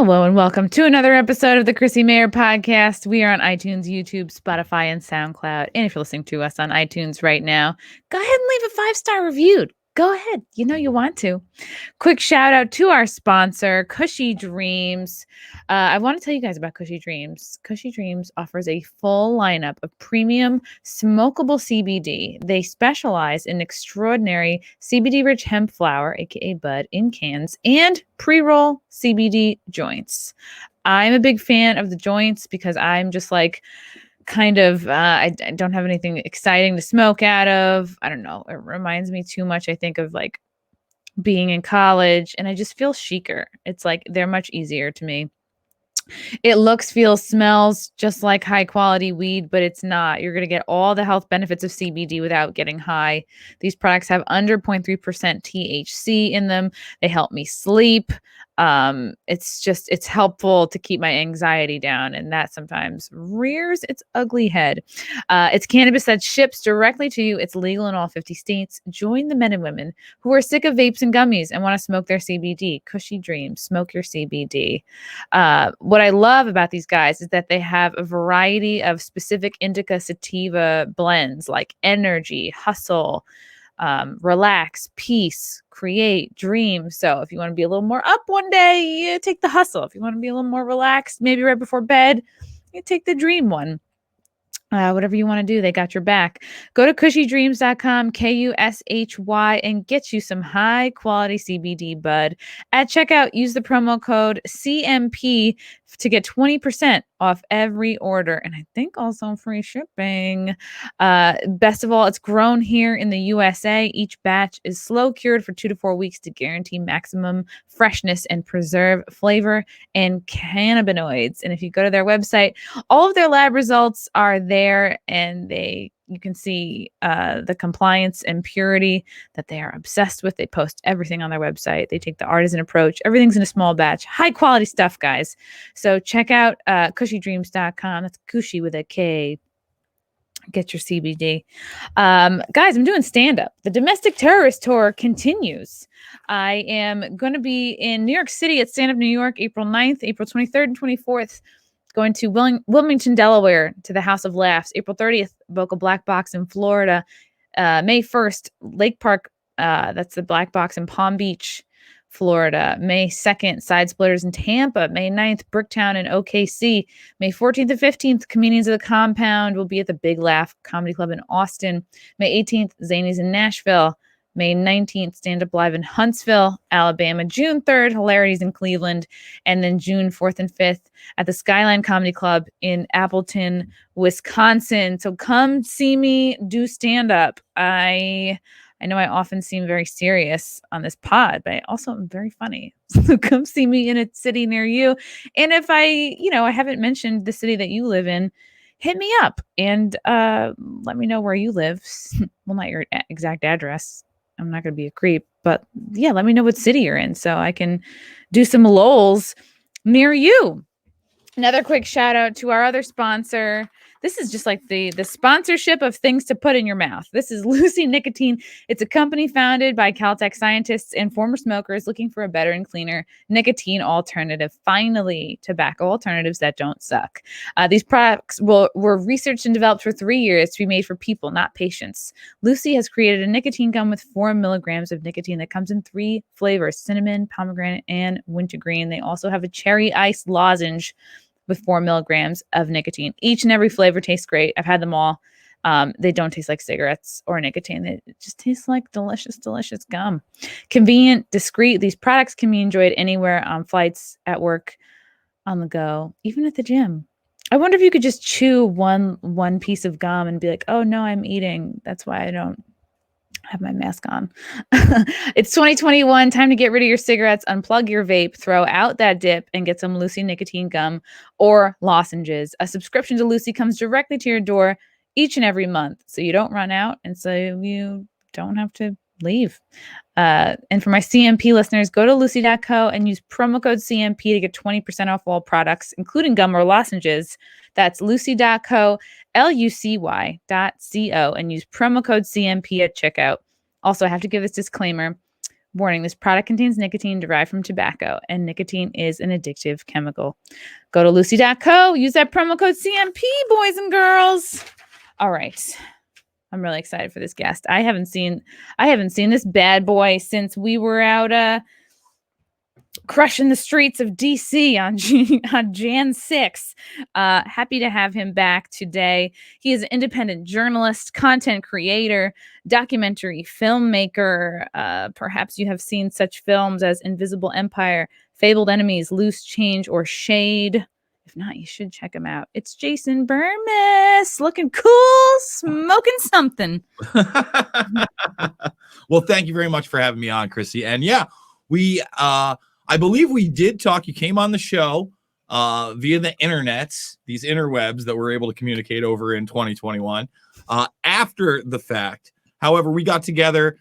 Hello and welcome to another episode of the Chrissie Mayr podcast. We are on iTunes, YouTube, Spotify, and SoundCloud. And if you're listening to us on iTunes right now, go ahead and leave a 5-star review. Go ahead. You know you want to. Quick shout out to our sponsor, Cushy Dreams. I want to tell you guys about Cushy Dreams. Cushy Dreams offers a full lineup of premium smokable CBD. They specialize in extraordinary CBD-rich hemp flower, aka bud, in cans, and pre-roll CBD joints. I'm a big fan of the joints because I'm just like I don't have anything exciting to smoke out of. I don't know. It reminds me too much, I think, of like being in college, and I just feel chicer. It's like they're much easier to me. It looks, feels, smells just like high quality weed, but it's not. You're going to get all the health benefits of CBD without getting high. These products have under 0.3% THC in them. They help me sleep. It's helpful to keep my anxiety down, and that sometimes rears its ugly head. It's cannabis that ships directly to you. It's legal in all 50 states. Join the men and women who are sick of vapes and gummies and want to smoke their CBD. Cushy Dreams, smoke your CBD. What I love about these guys is that they have a variety of specific indica sativa blends like energy, hustle, relax, peace, create, dream. So if you want to be a little more up one day, you take the hustle. If you want to be a little more relaxed, maybe right before bed, you take the dream one. Whatever you want to do, they got your back. Go to cushydreams.com, Kushy, and get you some high quality CBD bud. At checkout, use the promo code CMP to get 20% off every order. And I think also free shipping. Best of all, it's grown here in the USA. Each batch is slow cured for 2 to 4 weeks to guarantee maximum freshness and preserve flavor and cannabinoids. And if you go to their website, all of their lab results are there, and you can see the compliance and purity that they are obsessed with. They post everything on their website. They take the artisan approach. Everything's in a small batch. High quality stuff, guys. So check out cushydreams.com. That's Cushy with a K. Get your CBD. Guys, I'm doing stand-up. The Domestic Terrorist Tour continues. I am going to be in New York City at Stand Up New York, April 9th, April 23rd, and 24th. Going to Wilmington, Delaware, to the House of Laffs. April 30th, Boca Black Box in Florida. May 1st, Lake Park, that's the Black Box in Palm Beach, Florida. May 2nd, Side Splitters in Tampa. May 9th, Bricktown in OKC. May 14th and 15th, Comedians of the Compound will be at the Big Laugh Comedy Club in Austin. May 18th, Zanies in Nashville. May 19th, Stand Up Live in Huntsville, Alabama. June 3rd, Hilarities in Cleveland. And then June 4th and 5th at the Skyline Comedy Club in Appleton, Wisconsin. So come see me do stand-up. I know I often seem very serious on this pod, but I also am very funny. So come see me in a city near you. And if I haven't mentioned the city that you live in, hit me up and let me know where you live. Well, not your exact address. I'm not going to be a creep, but yeah, let me know what city you're in so I can do some lols near you. Another quick shout out to our other sponsor. This is just like the sponsorship of things to put in your mouth. This is Lucy Nicotine. It's a company founded by Caltech scientists and former smokers looking for a better and cleaner nicotine alternative. Finally, tobacco alternatives that don't suck. These products were researched and developed for 3 years to be made for people, not patients. Lucy has created a nicotine gum with 4 milligrams of nicotine that comes in 3 flavors: cinnamon, pomegranate, and wintergreen. They also have a cherry ice lozenge with 4 milligrams of nicotine. Each and every flavor tastes great. I've had them all. They don't taste like cigarettes or nicotine. They just taste like delicious, delicious gum. Convenient, discreet. These products can be enjoyed anywhere, on flights, at work, on the go, even at the gym. I wonder if you could just chew one piece of gum and be like, oh no, I'm eating. That's why I don't have my mask on. It's 2021. Time to get rid of your cigarettes, unplug your vape, throw out that dip, and get some Lucy nicotine gum or lozenges. A subscription to Lucy comes directly to your door each and every month, so you don't run out and so you don't have to leave. And for my CMP listeners, go to lucy.co and use promo code CMP to get 20% off all products, including gum or lozenges. That's lucy.co, lucy.co, and use promo code CMP at checkout. Also, I have to give this disclaimer. Warning, this product contains nicotine derived from tobacco, and nicotine is an addictive chemical. Go to Lucy.co, use that promo code CMP, boys and girls. All right. I'm really excited for this guest. I haven't seen this bad boy since we were out crushing the streets of DC on Jan 6. Happy to have him back today. He is an independent journalist, content creator, documentary filmmaker. Perhaps you have seen such films as Invisible Empire, Fabled Enemies, Loose Change, or Shade. If not, you should check him out. It's Jason Bermas, looking cool, smoking something. Well, thank you very much for having me on, Chrissie. And yeah, I believe we did talk. You came on the show via the internets, these interwebs that we're able to communicate over in 2021 after the fact. However, we got together.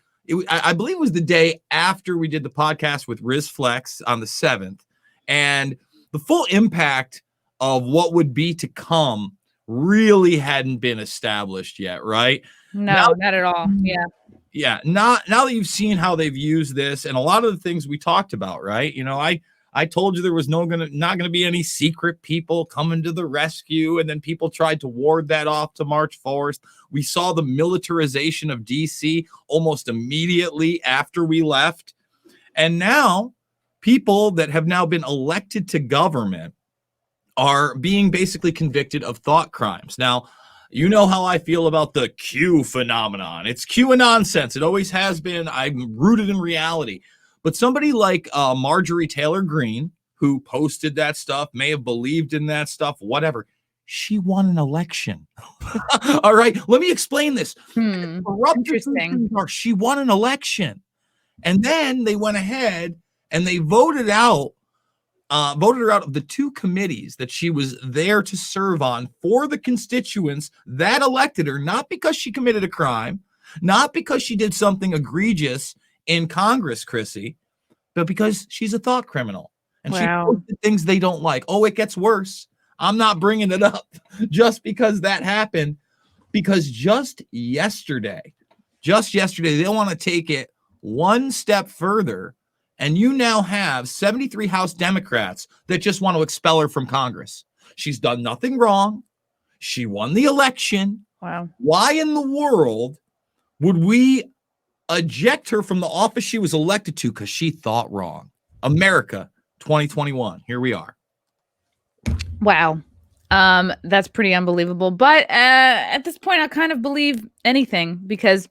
I believe it was the day after we did the podcast with Riz Flex on the 7th. And the full impact of what would be to come really hadn't been established yet, right? No, not at all. Yeah. Yeah. Now that you've seen how they've used this and a lot of the things we talked about, right? You know, I told you there was not going to be any secret people coming to the rescue. And then people tried to ward that off to March 4th. We saw the militarization of DC almost immediately after we left. And now people that have now been elected to government are being basically convicted of thought crimes. Now, you know how I feel about the Q phenomenon. It's Q and nonsense. It always has been. I'm rooted in reality. But somebody like Marjorie Taylor Greene, who posted that stuff, may have believed in that stuff, whatever. She won an election. All right. Let me explain this. Interesting. She won an election. And then they went ahead and they voted her out of the two committees that she was there to serve on for the constituents that elected her, not because she committed a crime, not because she did something egregious in Congress, Chrissie, but because she's a thought criminal. And she posted things they don't like. Oh, it gets worse. I'm not bringing it up just because that happened, because just yesterday, they want to take it one step further. And you now have 73 House Democrats that just want to expel her from Congress. She's done nothing wrong. She won the election. Wow. Why in the world would we eject her from the office she was elected to because she thought wrong? America 2021. Here we are. Wow. That's pretty unbelievable. But at this point, I kind of believe anything, because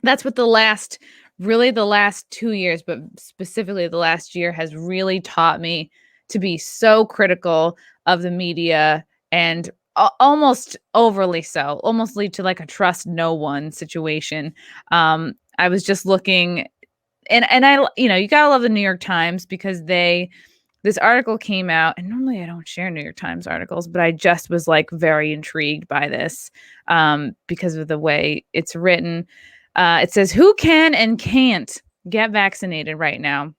that's what the last 2 years, but specifically the last year, has really taught me to be so critical of the media, and almost overly so, almost lead to like a trust no one situation. I was just looking, and I, you gotta love the New York Times, because this article came out, and normally I don't share New York Times articles, but I just was like very intrigued by this because of the way it's written. It says, who can and can't get vaccinated right now?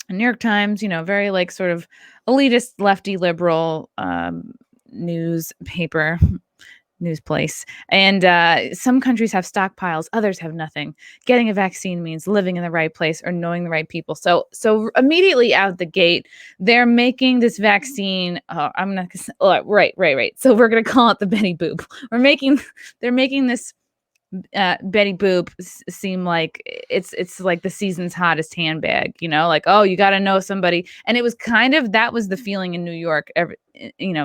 New York Times, very like sort of elitist, lefty, liberal news place. And some countries have stockpiles, others have nothing. Getting a vaccine means living in the right place or knowing the right people. So immediately out the gate, they're making this vaccine. I'm not gonna say, right. So we're gonna call it the Betty Boop. They're making this Betty Boop seem like it's like the season's hottest handbag, like, oh, you got to know somebody. And it was that was the feeling in New York,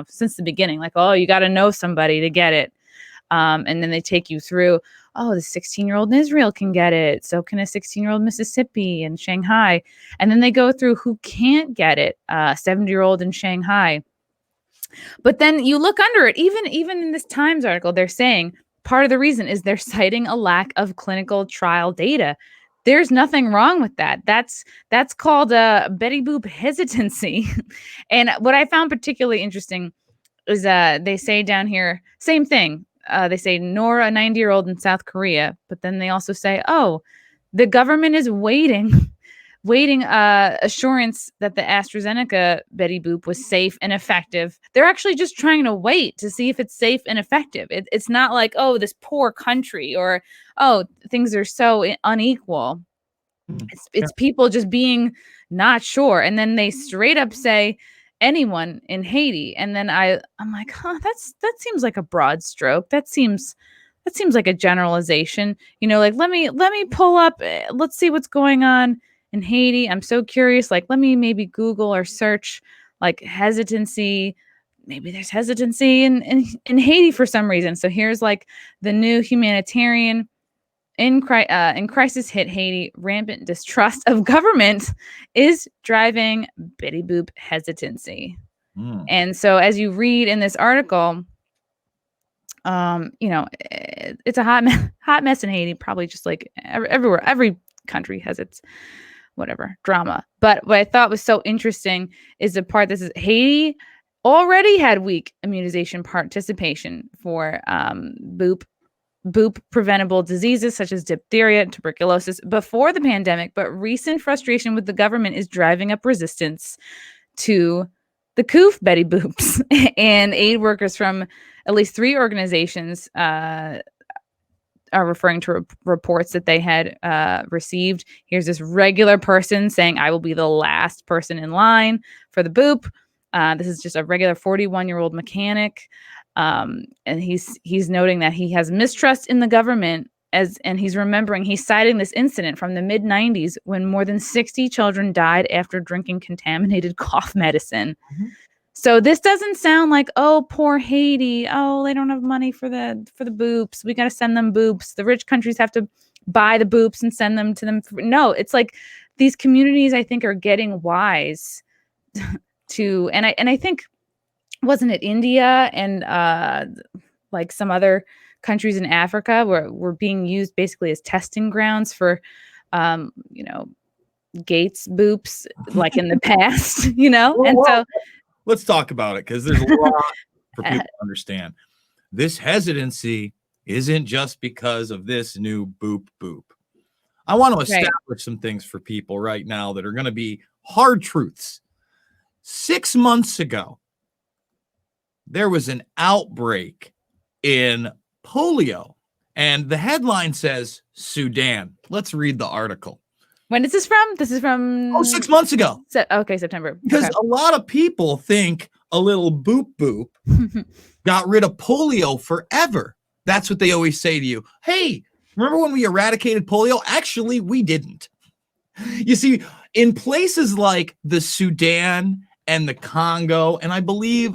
since the beginning, like, oh, you got to know somebody to get it. And then they take you through, oh, the 16-year-old in Israel can get it. So can a 16-year-old in Mississippi and Shanghai. And then they go through who can't get it, 70-year-old in Shanghai. But then you look under it, even in this Times article, they're saying, part of the reason is they're citing a lack of clinical trial data. There's nothing wrong with that. That's called a Betty Boop hesitancy. And what I found particularly interesting is they say down here, same thing. They say nor a 90-year-old in South Korea, but then they also say, oh, the government is waiting assurance that the AstraZeneca Betty Boop was safe and effective. They're actually just trying to wait to see if it's safe and effective. It's not like, oh, this poor country, or, oh, things are so unequal. It's people just being not sure, and then they straight up say anyone in Haiti, and then I'm like, huh, that seems like a broad stroke. That seems like a generalization. Like let me pull up. Let's see what's going on in Haiti. I'm so curious. Like let me maybe Google or search like hesitancy. Maybe there's hesitancy in Haiti for some reason. So here's like the new humanitarian. In crisis hit Haiti, rampant distrust of government is driving bitty boop hesitancy. And so as you read in this article, it's a hot mess in Haiti, probably just like everywhere. Every country has its whatever drama. But what I thought was so interesting is the part that says Haiti already had weak immunization participation for boop preventable diseases such as diphtheria and tuberculosis before the pandemic, but recent frustration with the government is driving up resistance to the coof Betty Boops. And aid workers from at least 3 organizations are referring to reports that they had received. Here's this regular person saying, I will be the last person in line for the boop. This is just a regular 41-year-old mechanic. And he's noting that he has mistrust in the government and he's citing this incident from the mid-90s when more than 60 children died after drinking contaminated cough medicine. Mm-hmm. So this doesn't sound like, oh, poor Haiti. Oh, they don't have money for the boops. We got to send them boops. The rich countries have to buy the boops and send them to them. No, it's like these communities, I think, are getting wise to, and I think, wasn't it India and like some other countries in Africa were being used basically as testing grounds for, Gates boops, like in the past, So let's talk about it because there's a lot for people to understand. This hesitancy isn't just because of this new boop. I want to establish some things for people right now that are going to be hard truths. 6 months ago, there was an outbreak in polio, and the headline says Sudan. Let's read the article. When is this from? This is from 6 months ago. September. Because a lot of people think a little boop got rid of polio forever. That's what they always say to you. Hey, remember when we eradicated polio? Actually, we didn't. You see, in places like the Sudan and the Congo, and I believe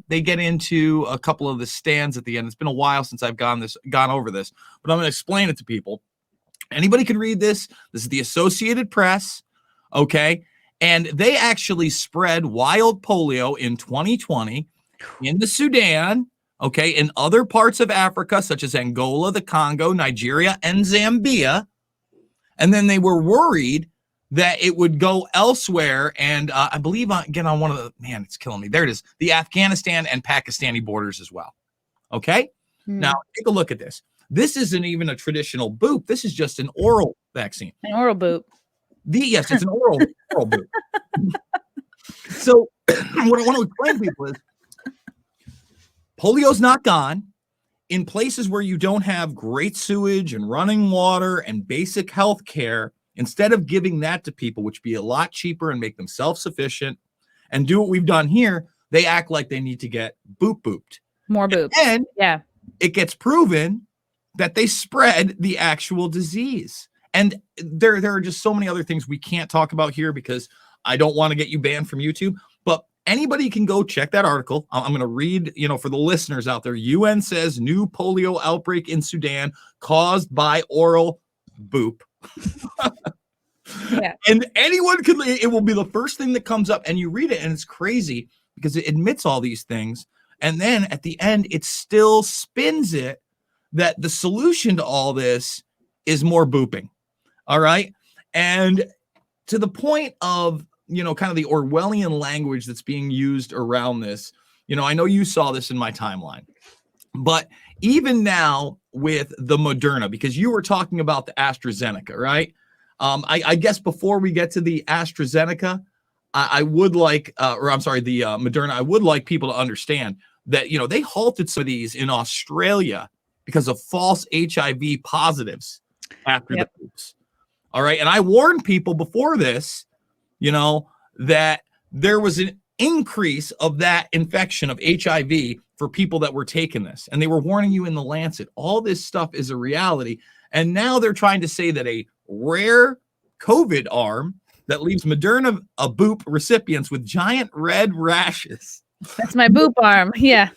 they get into a couple of the stands at the end. It's been a while since I've gone over this, but I'm going to explain it to people. Anybody can read this. This is the Associated Press, okay? And they actually spread wild polio in 2020 in the Sudan, okay, in other parts of Africa, such as Angola, the Congo, Nigeria, and Zambia. And then they were worried that it would go elsewhere. And I believe, again, on one of the, man, it's killing me. There it is. The Afghanistan and Pakistani borders as well. Okay? Now, take a look at this. This isn't even a traditional boop. This is just an oral vaccine. An oral boop. Yes, it's an oral boop. So what I want to explain to people is polio's not gone. In places where you don't have great sewage and running water and basic health care, instead of giving that to people, which would be a lot cheaper and make them self-sufficient and do what we've done here, they act like they need to get booped. More boops. And it gets proven that they spread the actual disease. And there are just so many other things we can't talk about here because I don't want to get you banned from YouTube. But anybody can go check that article. I'm going to read, for the listeners out there. UN says new polio outbreak in Sudan caused by oral boop. And anyone could, it will be the first thing that comes up, and you read it and it's crazy because it admits all these things. And then at the end, it still spins it that the solution to all this is more booping. All right. And to the point of, kind of the Orwellian language that's being used around this, I know you saw this in my timeline, but even now with the Moderna, because you were talking about the AstraZeneca, right? I guess before we get to the AstraZeneca, I would like, the Moderna, I would like people to understand that, they halted some of these in Australia because of false HIV positives after the boops. All right. And I warned people before this, that there was an increase of that infection of HIV for people that were taking this. And they were warning you in the Lancet. All this stuff is a reality. And now they're trying to say that a rare COVID arm that leaves Moderna boop recipients with giant red rashes. That's my boop arm. Yeah.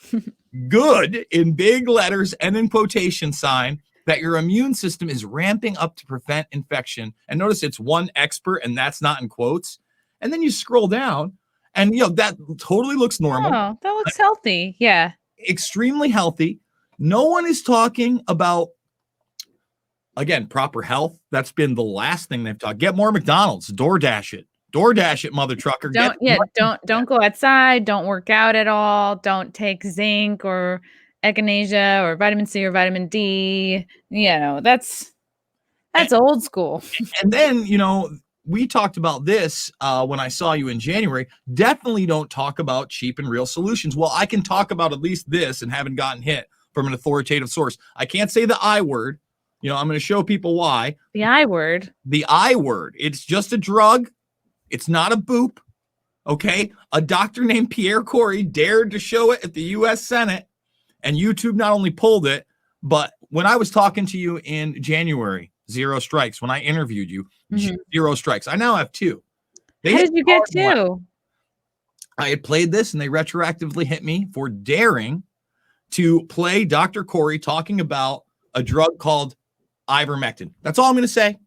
Good in big letters and in quotation sign that your immune system is ramping up to prevent infection. And notice it's one expert, and that's not in quotes. And then you scroll down, and that totally looks normal. Oh, that looks healthy. Yeah. Extremely healthy. No one is talking about, again, proper health. That's been the last thing they've talked. Get more McDonald's. DoorDash it, mother trucker. Don't go outside. Don't work out at all. Don't take zinc or echinacea or vitamin C or vitamin D. That's old school. And then, we talked about this when I saw you in January. Definitely don't talk about cheap and real solutions. Well, I can talk about at least this and haven't gotten hit from an authoritative source. I can't say the I word. I'm going to show people why. The I word. The I word. It's just a drug. It's not a boop. Okay. A doctor named Pierre Corey dared to show it at the U.S. Senate, and YouTube not only pulled it, but when I was talking to you in January, 0 strikes. When I interviewed you, 0 strikes. I now have 2. How did you get 2? I had played this, and they retroactively hit me for daring to play Dr. Corey talking about a drug called ivermectin. That's all I'm going to say.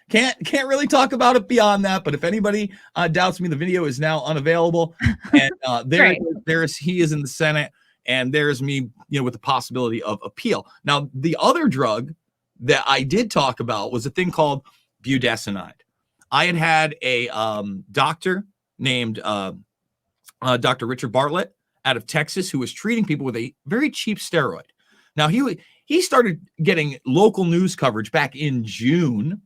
Can't really talk about it beyond that. But if anybody doubts me, the video is now unavailable. And he is in the Senate, and there's me, with the possibility of appeal. Now, the other drug that I did talk about was a thing called budesonide. I had a doctor named Dr. Richard Bartlett out of Texas who was treating people with a very cheap steroid. Now, he started getting local news coverage back in June,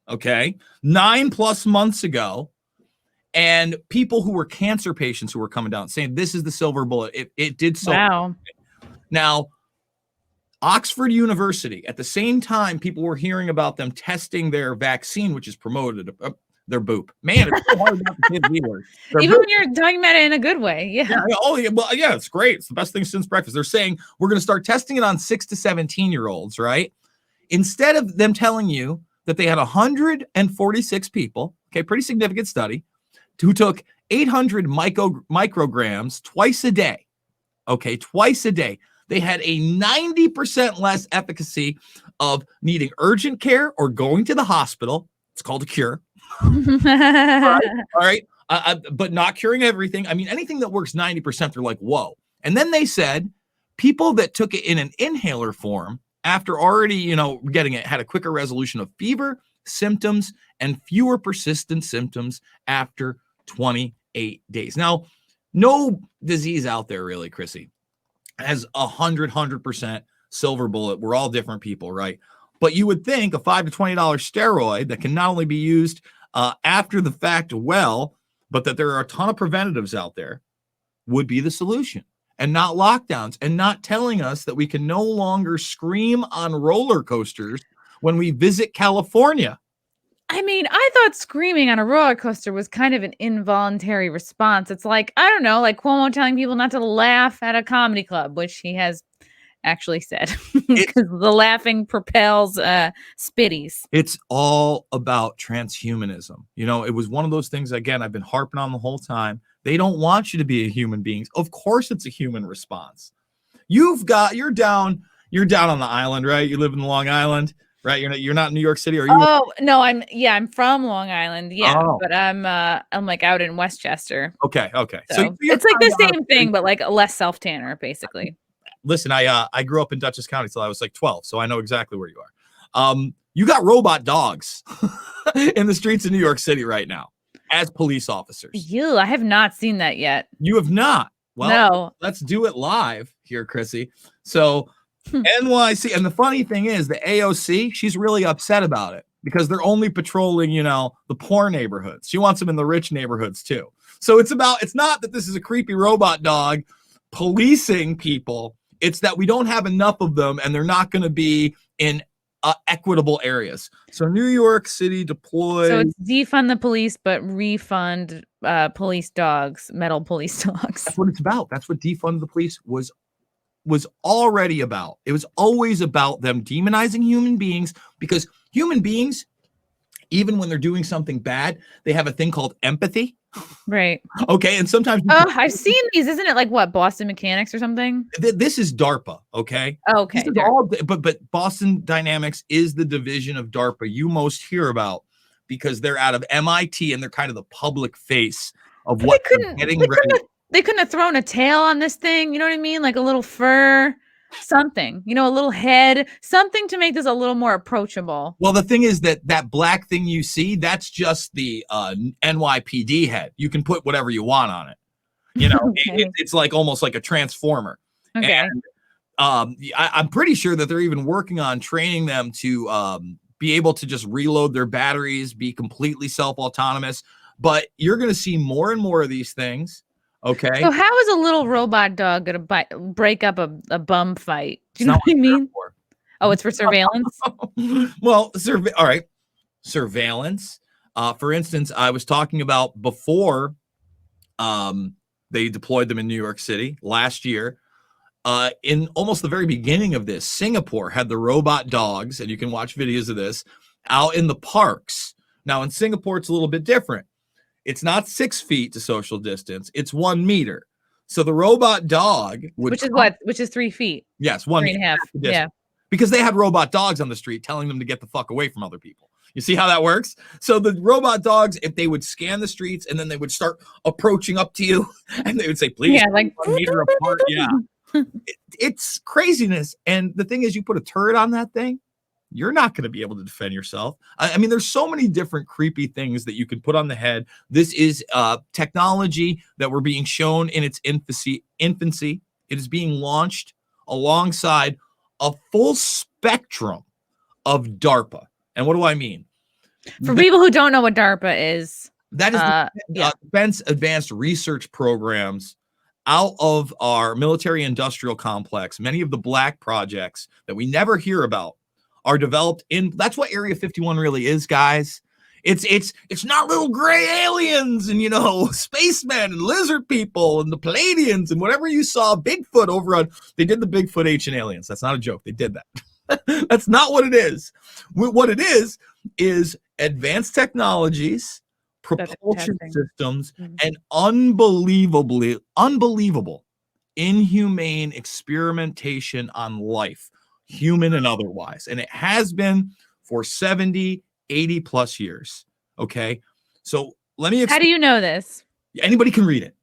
9+ months ago, and people who were cancer patients who were coming down saying, this is the silver bullet. It did so. Wow. Now, Oxford University, at the same time, people were hearing about them testing their vaccine, which is promoted, their boop. Man, it's so hard not to say the B word. Even when you're talking about it in a good way. Yeah. Oh, yeah. Well, yeah, it's great. It's the best thing since breakfast. They're saying we're going to start testing it on 6 to 17-year-olds, right? Instead of them telling you that they had 146 people, pretty significant study, who took 800 micrograms twice a day. Twice a day. They had a 90% less efficacy of needing urgent care or going to the hospital. It's called a cure. All right. But not curing everything. I mean, anything that works 90%, they're like, whoa. And then they said people that took it in an inhaler form after already, getting it had a quicker resolution of fever, symptoms, and fewer persistent symptoms after 28 days. Now, no disease out there really, Chrissie, has 100% silver bullet. We're all different people, right? But you would think a $5 to $20 steroid that can not only be used after the fact but that there are a ton of preventatives out there would be the solution, and not lockdowns, and not telling us that we can no longer scream on roller coasters when we visit California. I mean, I thought screaming on a roller coaster was kind of an involuntary response. It's like, I don't know, like Cuomo telling people not to laugh at a comedy club, which he has actually said, because the laughing propels spitties. It's all about transhumanism. It was one of those things, again, I've been harping on the whole time. They don't want you to be a human being. Of course it's a human response. You're down on the island, right? You live in Long Island. Right, you're not in New York City, are you? Oh no, I'm from Long Island, but I'm like out in Westchester. Okay. So it's like the same thing, but like a less self-tanner, basically. Listen, I grew up in Dutchess County till I was like 12, so I know exactly where you are. You got robot dogs in the streets of New York City right now as police officers. I have not seen that yet. You have not? Well, no. Let's do it live here, Chrissie. So. NYC, and the funny thing is the AOC, she's really upset about it because they're only patrolling, the poor neighborhoods. She wants them in the rich neighborhoods too. So it's not that this is a creepy robot dog policing people. It's that we don't have enough of them, and they're not going to be in equitable areas. So New York City So deployed. it's defund the police, but refund police dogs, metal police dogs. That's what it's about. That's what defund the police was already about. It was always about them demonizing human beings, because human beings, even when they're doing something bad, they have a thing called empathy. Right. Okay. And sometimes I've seen these. Isn't it like what, Boston Mechanics or something? this is DARPA. Okay. Okay. This is all, but Boston Dynamics is the division of DARPA you most hear about, because they're out of MIT and they're kind of the public face of what they're getting ready. They couldn't have thrown a tail on this thing. You know what I mean? Like a little fur, something, a little head, something to make this a little more approachable. Well, the thing is that black thing you see, that's just the NYPD head. You can put whatever you want on it. Okay. It's like almost like a transformer. Okay. And I'm pretty sure that they're even working on training them to be able to just reload their batteries, be completely self-autonomous. But you're going to see more and more of these things. Okay. So how is a little robot dog going to break up a bum fight? Do you know what I mean? Oh, it's for surveillance? Well, all right. Surveillance. For instance, I was talking about before they deployed them in New York City last year. In almost the very beginning of this, Singapore had the robot dogs, and you can watch videos of this, out in the parks. Now, in Singapore, it's a little bit different. It's not 6 feet to social distance. It's 1 meter. So the robot dog which is 3 feet. Yes, 1 3 and a half. Yeah. Because they had robot dogs on the street telling them to get the fuck away from other people. You see how that works? So the robot dogs, if they would scan the streets and then they would start approaching up to you and they would say, please, like 1 meter apart. Yeah. It's craziness. And the thing is, you put a turret on that thing, you're not going to be able to defend yourself. I mean, there's so many different creepy things that you can put on the head. This is technology that we're being shown in its infancy. It is being launched alongside a full spectrum of DARPA. And what do I mean? For people who don't know what DARPA is, that is Defense Advanced Research Programs out of our military industrial complex. Many of the black projects that we never hear about are developed in. That's what Area 51 really is, guys. It's not little gray aliens and spacemen and lizard people and the Palladians and whatever you saw Bigfoot over on. They did the Bigfoot Ancient Aliens. That's not a joke. They did that. That's not what it is. What it is advanced technologies, propulsion systems, and unbelievable inhumane experimentation on life, human and otherwise. And it has been for 70, 80 plus years. Okay. So let me How do you know this? Anybody can read it.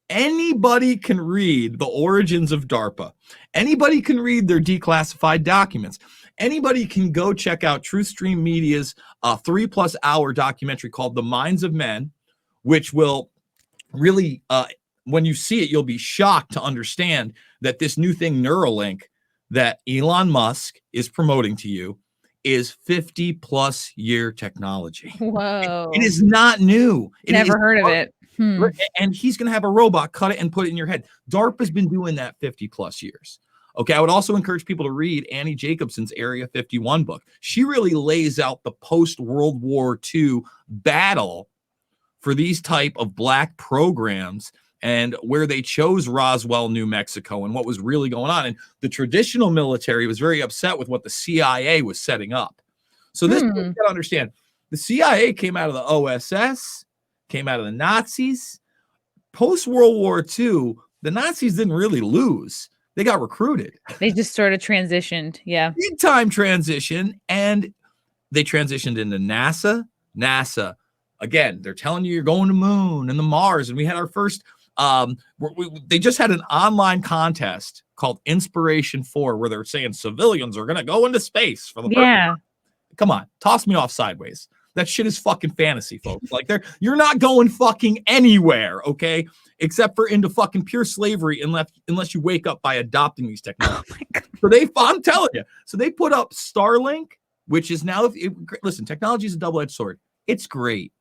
Anybody can read the origins of DARPA. Anybody can read their declassified documents. Anybody can go check out TruthStream Media's 3+ hour documentary called The Minds of Men, which will really, when you see it, you'll be shocked to understand that this new thing, Neuralink, that Elon Musk is promoting to you, is 50+ year technology. Whoa. It is not new. Never heard of it. And he's going to have a robot cut it and put it in your head. DARPA's been doing that 50+ years. Okay, I would also encourage people to read Annie Jacobson's Area 51 book. She really lays out the post-World War II battle for these type of black programs and where they chose Roswell, New Mexico, and what was really going on. And the traditional military was very upset with what the CIA was setting up. So this, you got to understand, the CIA came out of the OSS, came out of the Nazis. Post-World War II, the Nazis didn't really lose. They got recruited. They just sort of transitioned. Yeah. Big time transition. And they transitioned into NASA. NASA, again, they're telling you you're going to moon and the Mars. And we had our first, they just had an online contest called Inspiration 4, where they're saying civilians are going to go into space for the first time. Come on, toss me off sideways. That shit is fucking fantasy, folks. Like, you're not going fucking anywhere, okay? Except for into fucking pure slavery, unless you wake up by adopting these technologies. So I'm telling you. So they put up Starlink, which is now, listen, technology is a double-edged sword. It's great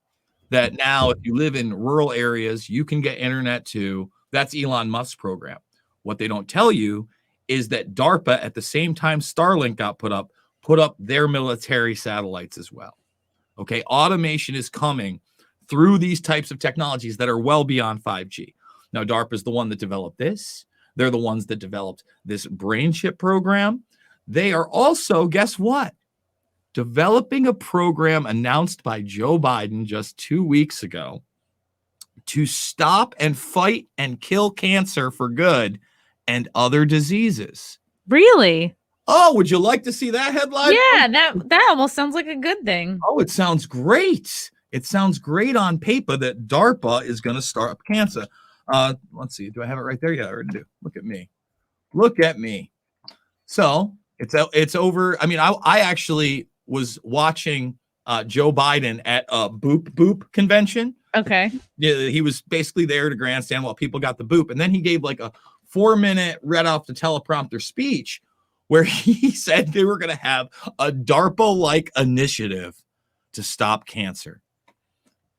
that now if you live in rural areas, you can get internet too. That's Elon Musk's program. What they don't tell you is that DARPA, at the same time Starlink got put up, put up their military satellites as well. Okay, automation is coming through these types of technologies that are well beyond 5G. Now, DARPA is the one that developed this. They're the ones that developed this brain chip program. They are also, guess what? Developing a program announced by Joe Biden just 2 weeks ago to stop and fight and kill cancer for good and other diseases. Really? Oh, would you like to see that headline? Yeah, that almost sounds like a good thing. Oh, it sounds great. It sounds great on paper that DARPA is going to start up cancer. Let's see. Do I have it right there? Yeah, I already do. Look at me. Look at me. So it's over. I mean, I actually was watching Joe Biden at a boop convention. Okay. Yeah, he was basically there to grandstand while people got the boop. And then he gave like a 4-minute read off the teleprompter speech where he said they were going to have a DARPA-like initiative to stop cancer.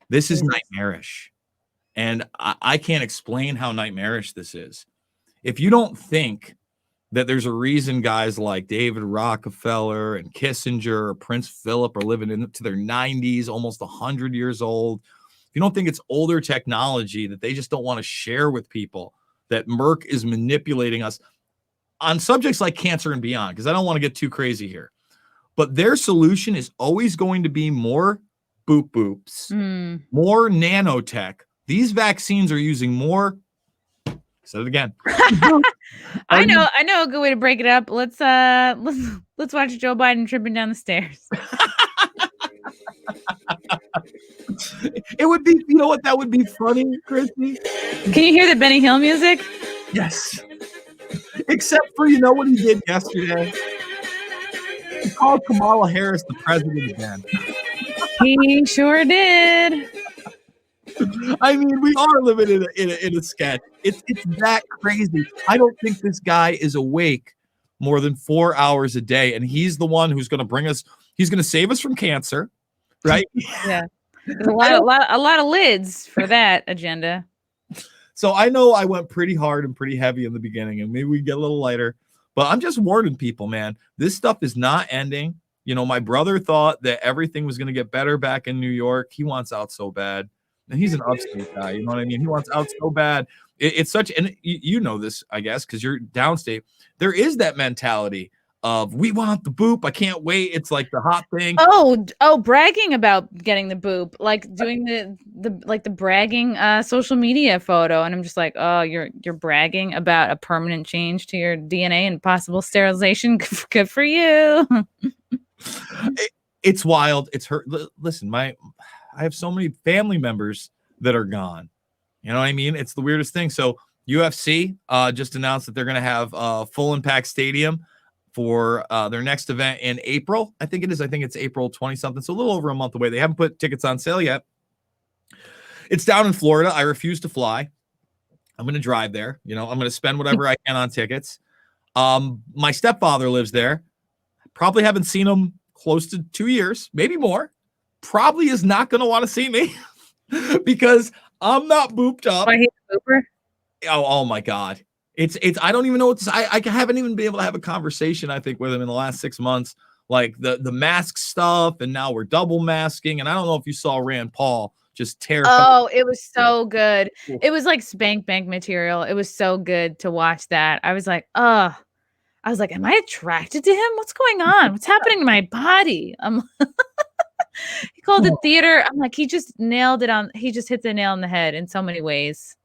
This is nightmarish. And I can't explain how nightmarish this is. If you don't think that there's a reason guys like David Rockefeller and Kissinger or Prince Philip are living into their 90s, almost 100 years old, if you don't think it's older technology that they just don't want to share with people, that Merck is manipulating us on subjects like cancer and beyond, because I don't want to get too crazy here. But their solution is always going to be more boops, more nanotech. These vaccines are using more. Said it again. I know a good way to break it up. Let's watch Joe Biden tripping down the stairs. It would be, you know what, that would be funny, Chrissie? Can you hear the Benny Hill music? Yes. Except for, you know what he did yesterday? He called Kamala Harris the president again. He sure did. I mean, we are living in a sketch. It's that crazy. I don't think this guy is awake more than 4 hours a day, and he's the one who's going to bring us. He's going to save us from cancer, right? Yeah, there's a lot of lids for that agenda. So I know I went pretty hard and pretty heavy in the beginning, and maybe we get a little lighter. But I'm just warning people, man. This stuff is not ending. You know, my brother thought that everything was going to get better back in New York. He wants out so bad. And he's an upstate guy, you know what I mean? He wants out so bad. It's such, and you know this, I guess, because you're downstate. There is that mentality of we want the boop. I can't wait. It's like the hot thing. Oh, bragging about getting the boop, like doing the bragging social media photo, and I'm just like, oh, you're bragging about a permanent change to your DNA and possible sterilization. Good for you. It's wild. It's hurt. Listen, I have so many family members that are gone. You know what I mean? It's the weirdest thing. So UFC just announced that they're going to have a full impact stadium for their next event in April. I think it is. I think it's April 20 something. So a little over a month away. They haven't put tickets on sale yet. It's down in Florida. I refuse to fly. I'm going to drive there. You know, I'm going to spend whatever I can on tickets. My stepfather lives there. Probably haven't seen him close to 2 years, maybe more. Probably is not going to want to see me because I'm not booped up. I hate the booper. Oh my God. It's I don't even know what to say. I haven't even been able to have a conversation, I think, with him in the last 6 months, like the mask stuff. And now we're double masking. And I don't know if you saw Rand Paul just tear. Oh, it was so good. It was like spank bank material. It was so good to watch that. I was like, am I attracted to him? What's going on? What's happening to my body? He called it theater. I'm like, he just nailed it on. He just hit the nail on the head in so many ways.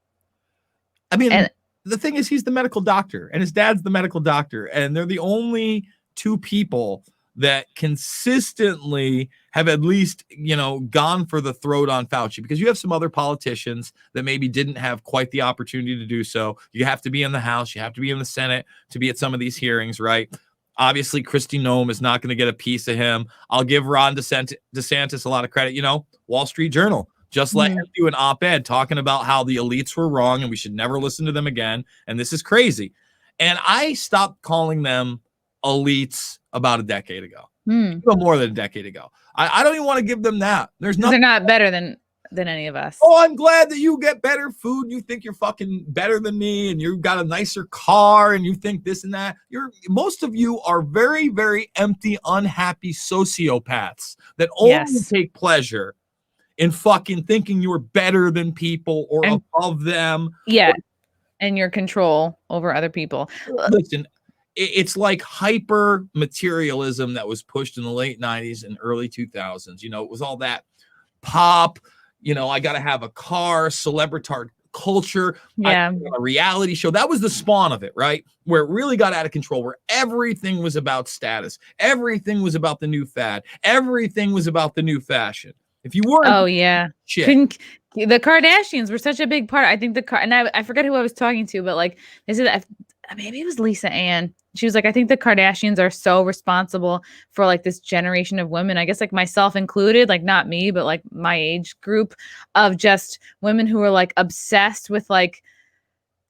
I mean, the thing is, he's the medical doctor and his dad's the medical doctor. And they're the only two people that consistently have at least, you know, gone for the throat on Fauci, because you have some other politicians that maybe didn't have quite the opportunity to do so. You have to be in the House. You have to be in the Senate to be at some of these hearings, right? Obviously, Kristi Noem is not going to get a piece of him. I'll give Ron DeSantis a lot of credit. You know, Wall Street Journal just let him do an op-ed talking about how the elites were wrong and we should never listen to them again. And this is crazy. And I stopped calling them elites about a decade ago. More than a decade ago. I don't even want to give them that. There's nothing. They're not better than than any of us. Oh, I'm glad that you get better food. You think you're fucking better than me, and you've got a nicer car, and you think this and that. Most of you are very, very empty, unhappy sociopaths that only take pleasure in fucking thinking you're better than people or above them. Yeah. And your control over other people. Listen, it's like hyper materialism that was pushed in the late 90s and early 2000s. You know, it was all that pop, you know, I got to have a car, celebritard culture, a reality show. That was the spawn of it, right? Where it really got out of control, where everything was about status. Everything was about the new fad. Everything was about the new fashion. If you weren't, shit. The Kardashians were such a big part. I think and I forget who I was talking to, but like they said that maybe it was Lisa Ann. She was like, I think the Kardashians are so responsible for like this generation of women, I guess like myself included, like not me, but like my age group of just women who are like obsessed with like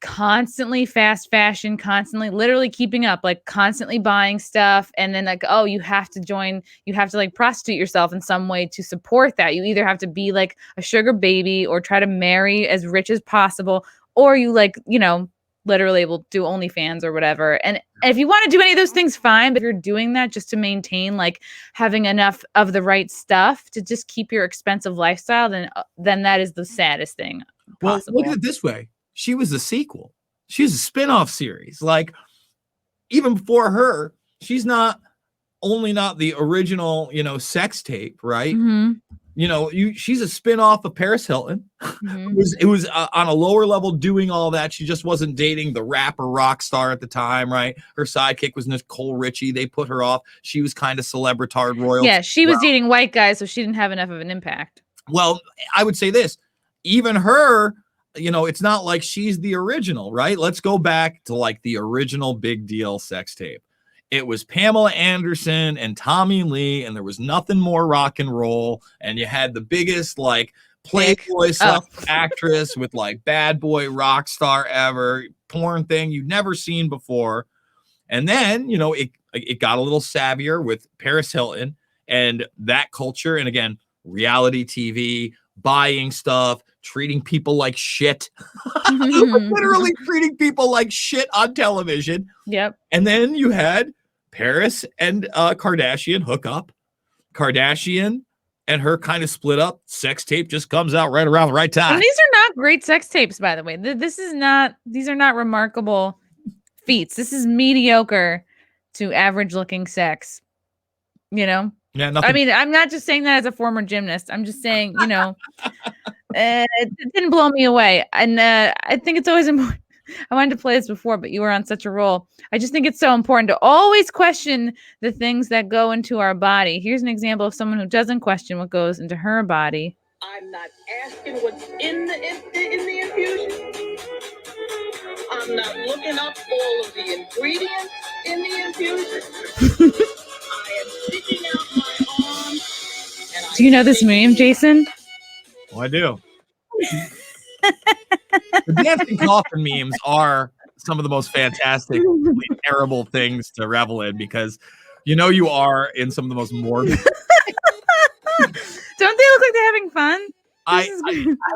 constantly fast fashion, constantly literally keeping up, like constantly buying stuff. And then like, oh, you have to like prostitute yourself in some way to support that. You either have to be like a sugar baby or try to marry as rich as possible, or you like, you know, literally will do OnlyFans or whatever. And if you want to do any of those things, fine. But if you're doing that just to maintain like having enough of the right stuff to just keep your expensive lifestyle, then that is the saddest thing possible. Well, look at it this way. She was a sequel. She's a spin-off series. Like, even before her, she's not the original, you know, sex tape, right? Mm-hmm. You know, she's a spin-off of Paris Hilton. Mm-hmm. It was on a lower level doing all that. She just wasn't dating the rapper rock star at the time, right? Her sidekick was Nicole Richie. They put her off. She was kind of celebritard royalty. Yeah, she was dating white guys, so she didn't have enough of an impact. Well, I would say this. Even her, you know, it's not like she's the original, right? Let's go back to like the original big deal sex tape. It was Pamela Anderson and Tommy Lee, and there was nothing more rock and roll. And you had the biggest like Playboy actress with like bad boy rock star ever, porn thing you'd never seen before. And then, you know, it got a little savvier with Paris Hilton and that culture. And again, reality TV, buying stuff, treating people like shit. Literally treating people like shit on television. Yep. And then you had Paris and Kardashian hook up. Kardashian and her kind of split up. Sex tape just comes out right around the right time. And these are not great sex tapes, by the way. These are not remarkable feats. This is mediocre to average looking sex. You know? Yeah, nothing. I mean, I'm not just saying that as a former gymnast. I'm just saying, you know, it didn't blow me away. And I think it's always important. I wanted to play this before, but you were on such a roll. I just think it's so important to always question the things that go into our body. Here's an example of someone who doesn't question what goes into her body. I'm not asking what's in the infusion. I'm not looking up all of the ingredients in the infusion. I am sticking out my arm. Do you know this meme, Jason? Oh, I do. The dancing coffin memes are some of the most fantastic, terrible things to revel in because you know you are in some of the most morbid. Don't they look like they're having fun? Have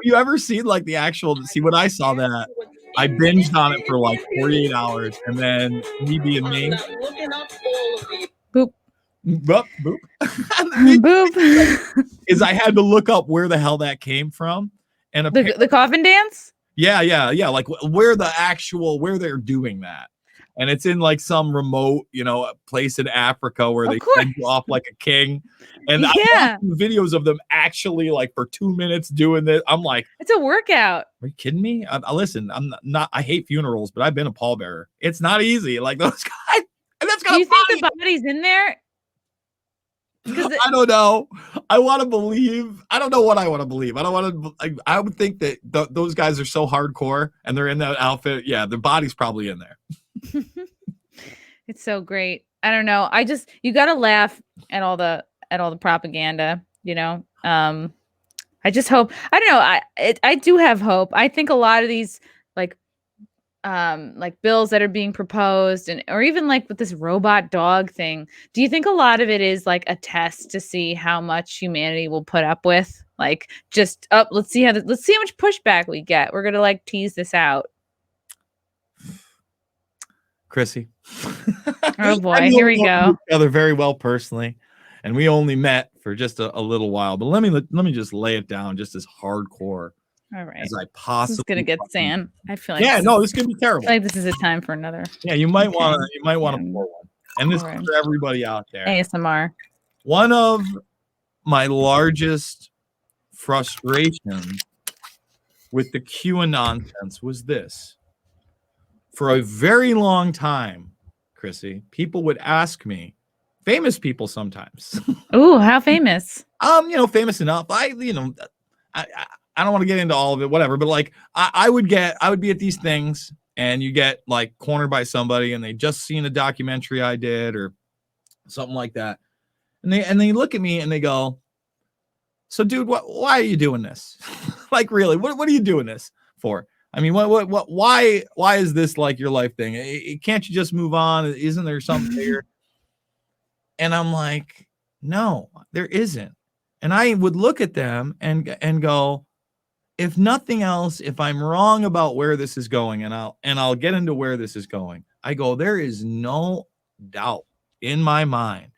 you ever seen like the actual? See, when I saw that, I binged on it for like 48 hours, and then me being me. Boop. Boop. Boop. Boop. Is I had to look up where the hell that came from. And the coffin dance? Yeah. Like where they're doing that. And it's in like some remote, you know, place in Africa where they send you off like a king. And I watched videos of them actually like for 2 minutes doing this. I'm like, it's a workout. Are you kidding me? Listen, I'm not, I hate funerals, but I've been a pallbearer. It's not easy. Like those guys. And that's Do you think the body's in there? I don't know. I want to believe. I don't know what I want to believe. I don't want to. I would think that those guys are so hardcore and they're in that outfit. Yeah, the body's probably in there. It's so great. I don't know. You got to laugh at all the propaganda. You know. I just hope. I don't know. I do have hope. I think a lot of these like bills that are being proposed or even like with this robot dog thing, do you think a lot of it is like a test to see how much humanity will put up with? Like, just up. Let's see how much pushback we get. We're gonna like tease this out. Chrissie. Oh boy, here we go. Each other very well personally, and we only met for just a little while. But let me just lay it down just as hardcore All right. as I possibly. This is gonna get San. I feel like this could be terrible. I feel like this is a time for another. Yeah, you might want to pour one, and this Right. is for everybody out there. ASMR. One of my largest frustrations with the QAnon nonsense was this. For a very long time, Chrissie, people would ask me, famous people sometimes. Ooh, how famous? Famous enough. I don't want to get into all of it, whatever, but like I would be at these things and you get like cornered by somebody and they just seen a documentary I did or something like that. And they look at me and they go, so dude, why are you doing this? Like, really, what are you doing this for? I mean, why is this like your life thing? Can't you just move on? Isn't there something here? And I'm like, no, there isn't. And I would look at them and go, if nothing else, if I'm wrong about where this is going, and I'll get into where this is going, I go, there is no doubt in my mind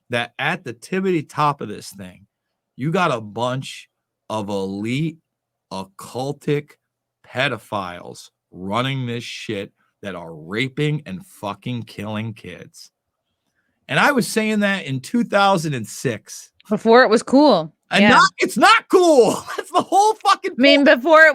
that at the tippity top of this thing, you got a bunch of elite, occultic pedophiles running this shit that are raping and fucking killing kids. And I was saying that in 2006. Before it was cool. And it's not cool. That's the whole fucking point. I mean, before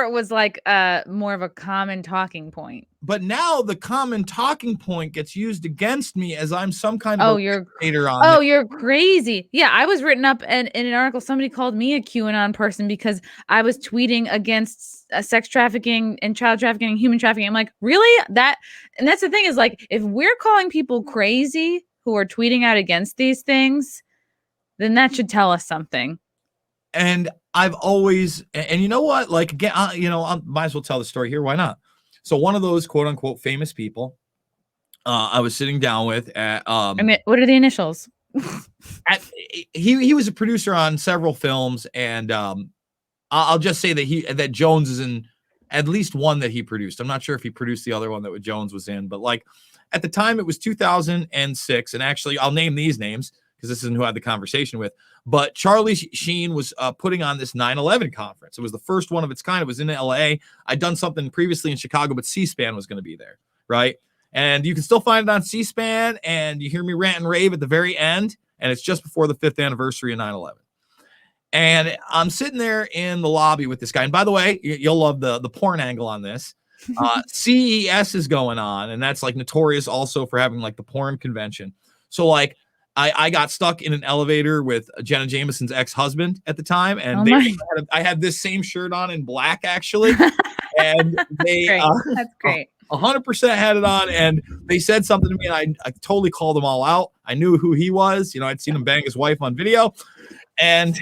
it was like more of a common talking point. But now the common talking point gets used against me as I'm some kind of hater on Oh, you're crazy. Yeah, I was written up in an article. Somebody called me a QAnon person because I was tweeting against sex trafficking and child trafficking and human trafficking. I'm like, really? And that's the thing is like, if we're calling people crazy who are tweeting out against these things, then that should tell us something. And I've always, and you know what? Like, again, I might as well tell the story here. Why not? So one of those quote unquote famous people, I was sitting down with at, I mean, what are the initials? He was a producer on several films, and I'll just say that Jones is in at least one that he produced. I'm not sure if he produced the other one that Jones was in, but like at the time it was 2006, and actually I'll name these names because this isn't who I had the conversation with. But Charlie Sheen was putting on this 9/11 conference. It was the first one of its kind. It was in LA. I'd done something previously in Chicago, but C-SPAN was going to be there, right? And you can still find it on C-SPAN, and you hear me rant and rave at the very end, and it's just before the 5th anniversary of 9/11. And I'm sitting there in the lobby with this guy. And by the way, you'll love the porn angle on this. CES is going on, and that's like notorious also for having like the porn convention. So like, I got stuck in an elevator with Jenna Jameson's ex-husband at the time, and I had this same shirt on in black actually, and that's great. 100% had it on, and they said something to me, and I totally called them all out. I knew who he was. I'd seen him bang his wife on video, and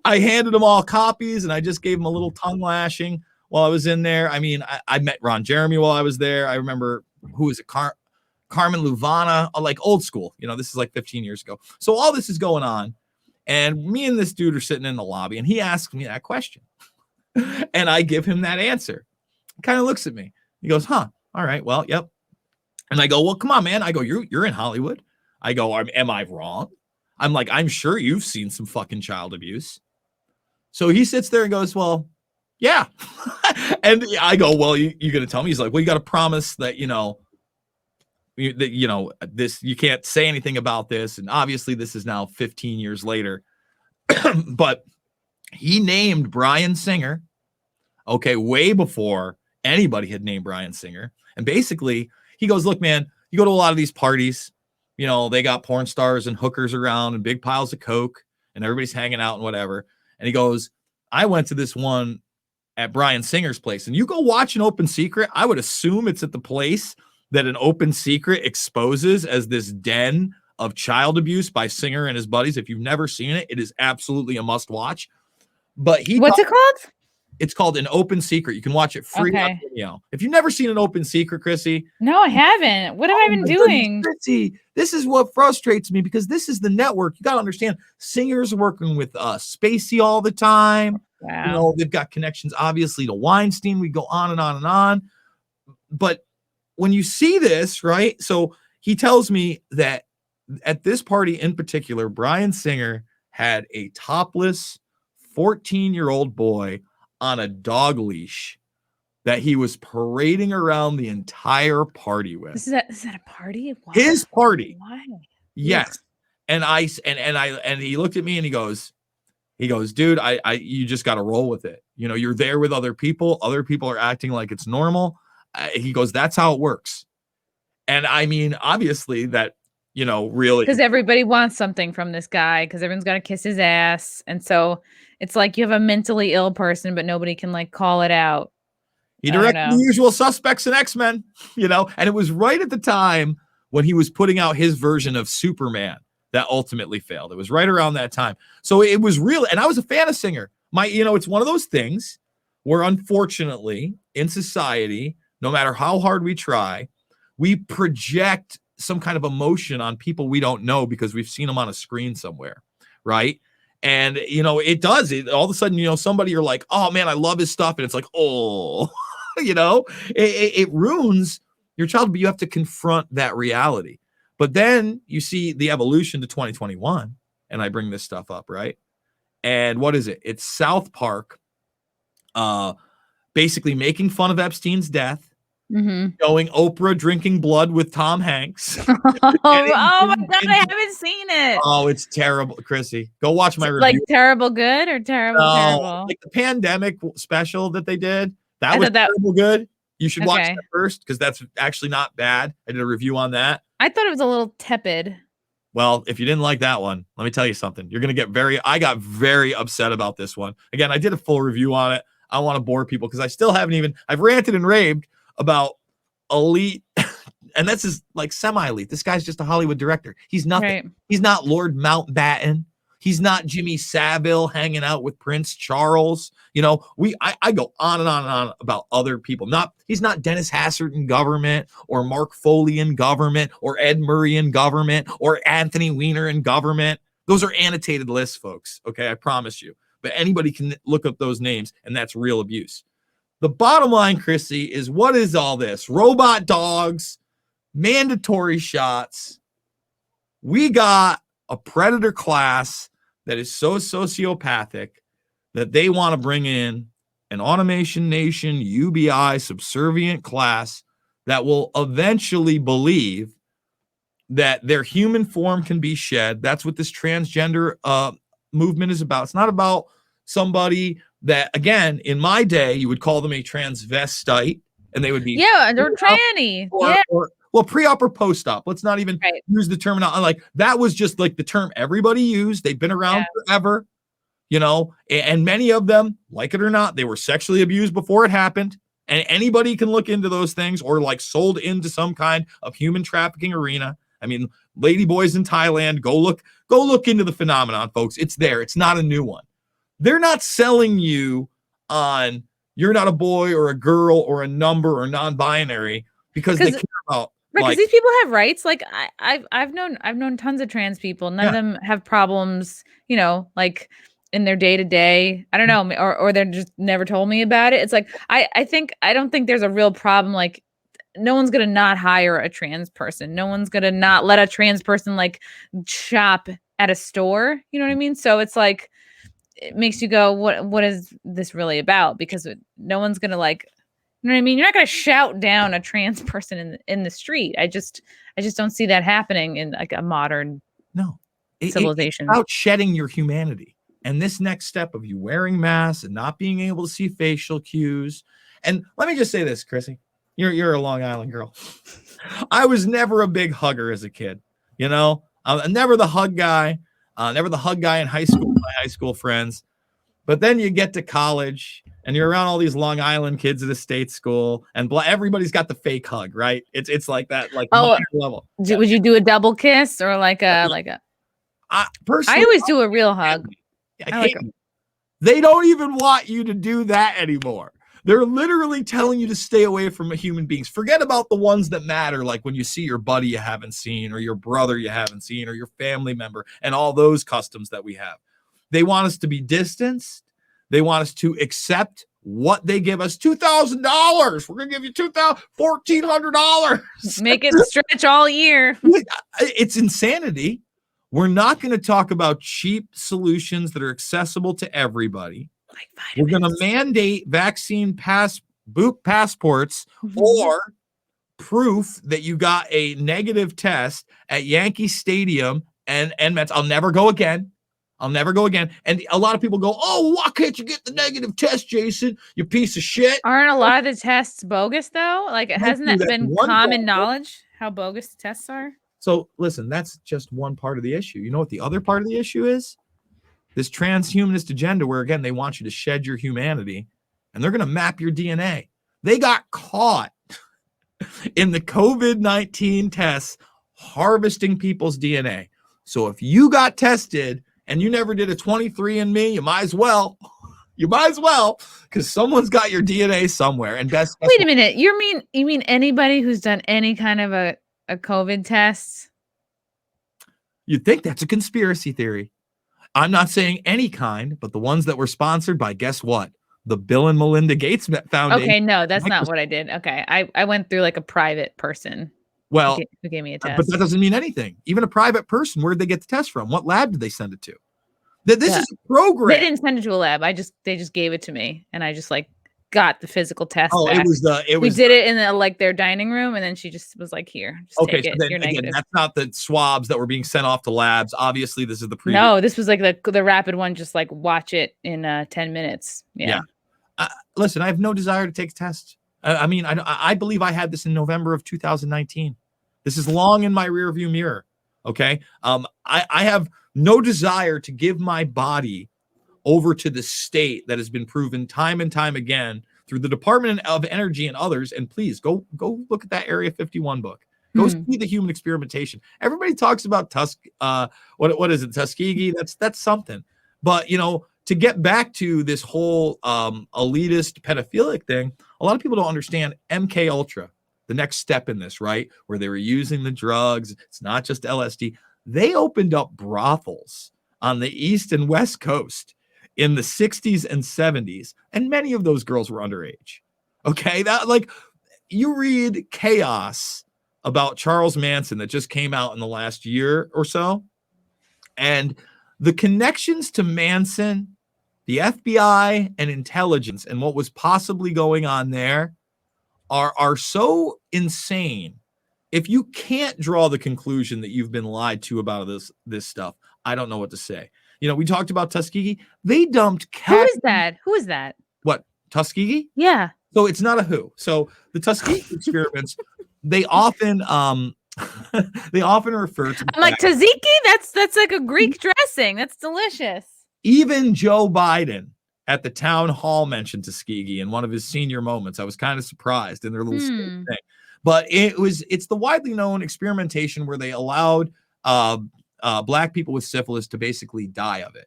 I handed them all copies, and I just gave them a little tongue lashing while I was in there. I mean, I met Ron Jeremy while I was there. I remember Carmen Luvana, like old school, this is like 15 years ago. So all this is going on, and me and this dude are sitting in the lobby, and he asks me that question, and I give him that answer. He kind of looks at me. He goes, "Huh? All right. Well, yep." And I go, "Well, come on, man." I go, "You're in Hollywood." I go, "Am I wrong?" I'm like, "I'm sure you've seen some fucking child abuse." So he sits there and goes, "Well, yeah." And I go, "Well, you gonna tell me?" He's like, "Well, you got to promise that this, you can't say anything about this." And obviously this is now 15 years later, but he named Bryan Singer, way before anybody had named Bryan Singer. And basically he goes, "Look, man, you go to a lot of these parties, they got porn stars and hookers around and big piles of coke and everybody's hanging out and whatever." And he goes, "I went to this one at Bryan Singer's place, and you go watch an Open Secret. I would assume it's at the place that an Open Secret exposes as this den of child abuse by Singer and his buddies. If you've never seen it, it is absolutely a must watch." But what's it called? It's called An Open Secret. You can watch it free on Okay. Vimeo. If you've never seen An Open Secret, Chrissy, No, I haven't. What have I been my goodness, doing? Chrissy, this is what frustrates me because this is the network. You got to understand, singers working with Spacey all the time. Wow. You know, they've got connections, obviously, to Weinstein. We go on and on and on. But when you see this, right? So he tells me that at this party in particular, Bryan Singer had a topless 14-year-old boy on a dog leash that he was parading around the entire party with. Is that a party? Why? His party. Why? Yes. And he looked at me and he goes, dude, you just got to roll with it. You know, you're there with other people. Other people are acting like it's normal. He goes, that's how it works. And I mean, obviously that, you know, really. Because everybody wants something from this guy because everyone's got to kiss his ass. And so it's like you have a mentally ill person, but nobody can like call it out. He directed The Usual Suspects and X-Men, you know, and it was right at the time when he was putting out his version of Superman that ultimately failed. It was right around that time. So it was real. And I was a fan of Singer. It's one of those things where unfortunately in society, no matter how hard we try, we project some kind of emotion on people we don't know because we've seen them on a screen somewhere. Right. And, you know, it does it all of a sudden, you know, somebody you're like, oh man, I love his stuff. And it's like, oh, you know, it ruins your childhood, but you have to confront that reality. But then you see the evolution to 2021. And I bring this stuff up. Right. And what is it? It's South Park, basically making fun of Epstein's death. Mm-hmm. Showing Oprah drinking blood with Tom Hanks. Oh my God, I haven't seen it. Oh, it's terrible, Chrissy. Go watch my review. Like terrible good or terrible terrible? Like the pandemic special that they did. That was terrible good. You should watch that first because that's actually not bad. I did a review on that. I thought it was a little tepid. Well, if you didn't like that one, let me tell you something. You're going to get I got very upset about this one. Again, I did a full review on it. I don't want to bore people because I still haven't I've ranted and raved about elite, and that's his like semi-elite. This guy's just a Hollywood director. He's nothing. Right. He's not Lord Mountbatten. He's not Jimmy Savile hanging out with Prince Charles. You know, I go on and on and on about other people. He's not Dennis Hassert in government or Mark Foley in government or Ed Murray in government or Anthony Weiner in government. Those are annotated lists, folks. Okay, I promise you. But anybody can look up those names, and that's real abuse. The bottom line, Chrissy, is what is all this? Robot dogs, mandatory shots. We got a predator class that is so sociopathic that they want to bring in an Automation Nation, UBI, subservient class that will eventually believe that their human form can be shed. That's what this transgender movement is about. It's not about somebody that, again, in my day, you would call them a transvestite, and they would be they're tranny. Well, pre-op or post-op. Let's not even use the terminology. Like that was just like the term everybody used. They've been around forever, you know, and many of them, like it or not, they were sexually abused before it happened. And anybody can look into those things or like sold into some kind of human trafficking arena. I mean, ladyboys in Thailand, go look into the phenomenon, folks. It's there. It's not a new one. They're not selling you on you're not a boy or a girl or a number or non-binary because they care about because these people have rights. Like I've known tons of trans people. None of them have problems, you know, like in their day to day. I don't know, or they're just never told me about it. It's like I don't think there's a real problem. Like no one's gonna not hire a trans person. No one's gonna not let a trans person like shop at a store. You know what I mean? So it's like it makes you go, what is this really about? Because no one's gonna like, you know what I mean? You're not gonna shout down a trans person in the street. I just don't see that happening in like a modern civilization. It's about shedding your humanity. And this next step of you wearing masks and not being able to see facial cues. And let me just say this, Chrissy, you're a Long Island girl. I was never a big hugger as a kid. You know, I'm never the hug guy. Never the hug guy in high school, my high school friends. But then you get to college and you're around all these Long Island kids at a state school and everybody's got the fake hug, right? It's like that, like level. Would you do a double kiss or like a? Personally, I always do a real hug. I hate me. They don't even want you to do that anymore. They're literally telling you to stay away from human beings. Forget about the ones that matter, like when you see your buddy you haven't seen, or your brother you haven't seen, or your family member, and all those customs that we have. They want us to be distanced. They want us to accept what they give us. $2,000. We're going to give you $1,400. Make it stretch all year. It's insanity. We're not going to talk about cheap solutions that are accessible to everybody. Like we're going to mandate vaccine passports or proof that you got a negative test at Yankee Stadium and Mets. I'll never go again. And a lot of people go, oh, why can't you get the negative test, Jason? You piece of shit. Aren't a lot of the tests bogus, though? Like, hasn't that been common knowledge how bogus the tests are? So, listen, that's just one part of the issue. You know what the other part of the issue is? This transhumanist agenda where, again, they want you to shed your humanity, and they're going to map your DNA. They got caught in the COVID-19 tests harvesting people's DNA. So if you got tested and you never did a 23andMe, you might as well, because someone's got your DNA somewhere. And wait a minute, you mean anybody who's done any kind of a COVID test? You'd think that's a conspiracy theory. I'm not saying any kind, but the ones that were sponsored by, guess what? The Bill and Melinda Gates Foundation. Okay, no, that's not what I did. Okay, I went through like a private person. Well, who gave me a test. But that doesn't mean anything. Even a private person, where'd they get the test from? What lab did they send it to? This is a program. They didn't send it to a lab. They just gave it to me, and I just like got the physical test. Oh, back. We did it in their dining room, and then she just was like, "Here, just take it. Then, you're again, negative." that's not the swabs that were being sent off to labs. Obviously, this is the previous. No, this was like the rapid one. Just like watch it in 10 minutes. Yeah. Listen, I have no desire to take a test. I believe I had this in November of 2019. This is long in my rearview mirror. Okay. I have no desire to give my body over to the state that has been proven time and time again through the Department of Energy and others. And please go look at that Area 51 book. Go see the human experimentation. Everybody talks about what is it? Tuskegee. That's something. But to get back to this whole elitist pedophilic thing, a lot of people don't understand MK Ultra, the next step in this, right? Where they were using the drugs. It's not just LSD. They opened up brothels on the East and West Coast in the 60s and 70s. And many of those girls were underage. Okay. You read Chaos about Charles Manson that just came out in the last year or so. And the connections to Manson, the FBI and intelligence and what was possibly going on there are so insane. If you can't draw the conclusion that you've been lied to about this stuff, I don't know what to say. We talked about Tuskegee. They dumped Who is that? What, Tuskegee? Yeah. So it's not a who. So the Tuskegee experiments, they often refer to. I'm like, tzatziki? That's like a Greek dressing. That's delicious. Even Joe Biden at the town hall mentioned Tuskegee in one of his senior moments. I was kind of surprised in their little thing. But it's the widely known experimentation where they allowed Black people with syphilis to basically die of it.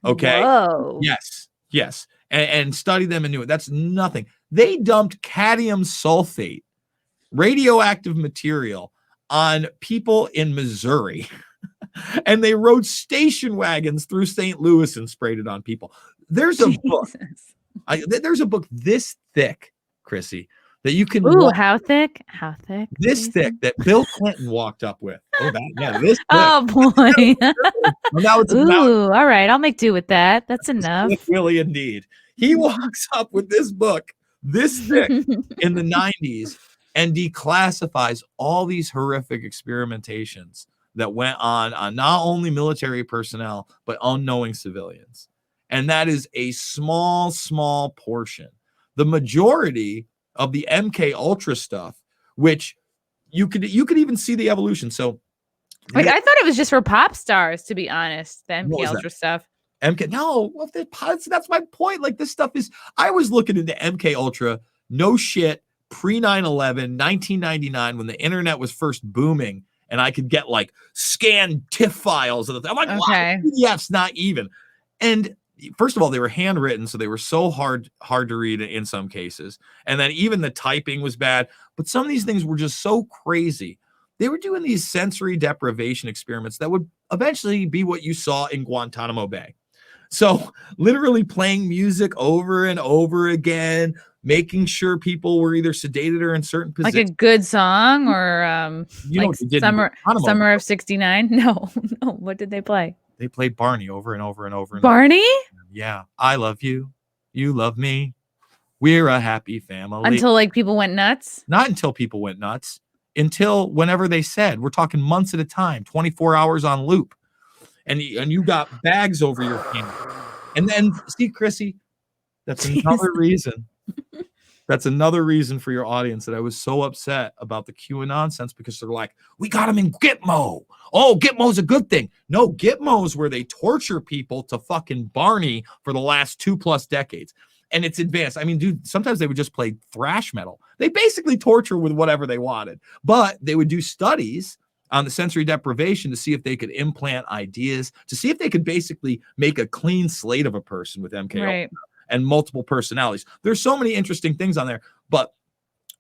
Okay. Whoa. Yes. And study them and knew it. That's nothing. They dumped cadmium sulfate, radioactive material, on people in Missouri. And they rode station wagons through St. Louis and sprayed it on people. There's a book. There's a book this thick, Chrissy, that you can. Ooh, how thick? How thick? This thick that Bill Clinton walked up with. This thick. Oh boy. Now it's Ooh, all right. I'll make do with that. That's enough. Really, indeed. He walks up with this book, this thick, in the 90s, and declassifies all these horrific experimentations that went on not only military personnel, but unknowing civilians. And that is a small portion. The majority of the MK Ultra stuff, which you could even see the evolution. So I thought it was just for pop stars, to be honest, the MK Ultra stuff. No, well, that's my point. Like, this stuff is, I was looking into MK Ultra, no shit, pre 9/11, 1999, when the internet was first booming, and I could get like scanned TIFF files. I'm like, okay. PDFs, not even. And first of all, they were handwritten, so they were so hard to read in some cases. And then even the typing was bad. But some of these things were just so crazy. They were doing these sensory deprivation experiments that would eventually be what you saw in Guantanamo Bay. So literally playing music over and over again, making sure people were either sedated or in certain positions. Like a good song, or like Summer of '69. No. What did they play? They played Barney over and over and over. Barney? Yeah. I love you. You love me. We're a happy family. Until like people went nuts? Not until people went nuts. Until whenever they said. We're talking months at a time, 24 hours on loop. And you got bags over your hand. And then, see, Chrissie, that's another reason. That's another reason for your audience that I was so upset about the QAnon nonsense, because they're like, we got him in Gitmo. Oh, Gitmo's a good thing. No, Gitmo's where they torture people to fucking Barney for the last 2+ decades. And it's advanced. I mean, dude, sometimes they would just play thrash metal. They basically torture with whatever they wanted. But they would do studies on the sensory deprivation to see if they could implant ideas, to see if they could basically make a clean slate of a person with MK right. and multiple personalities. There's so many interesting things on there, but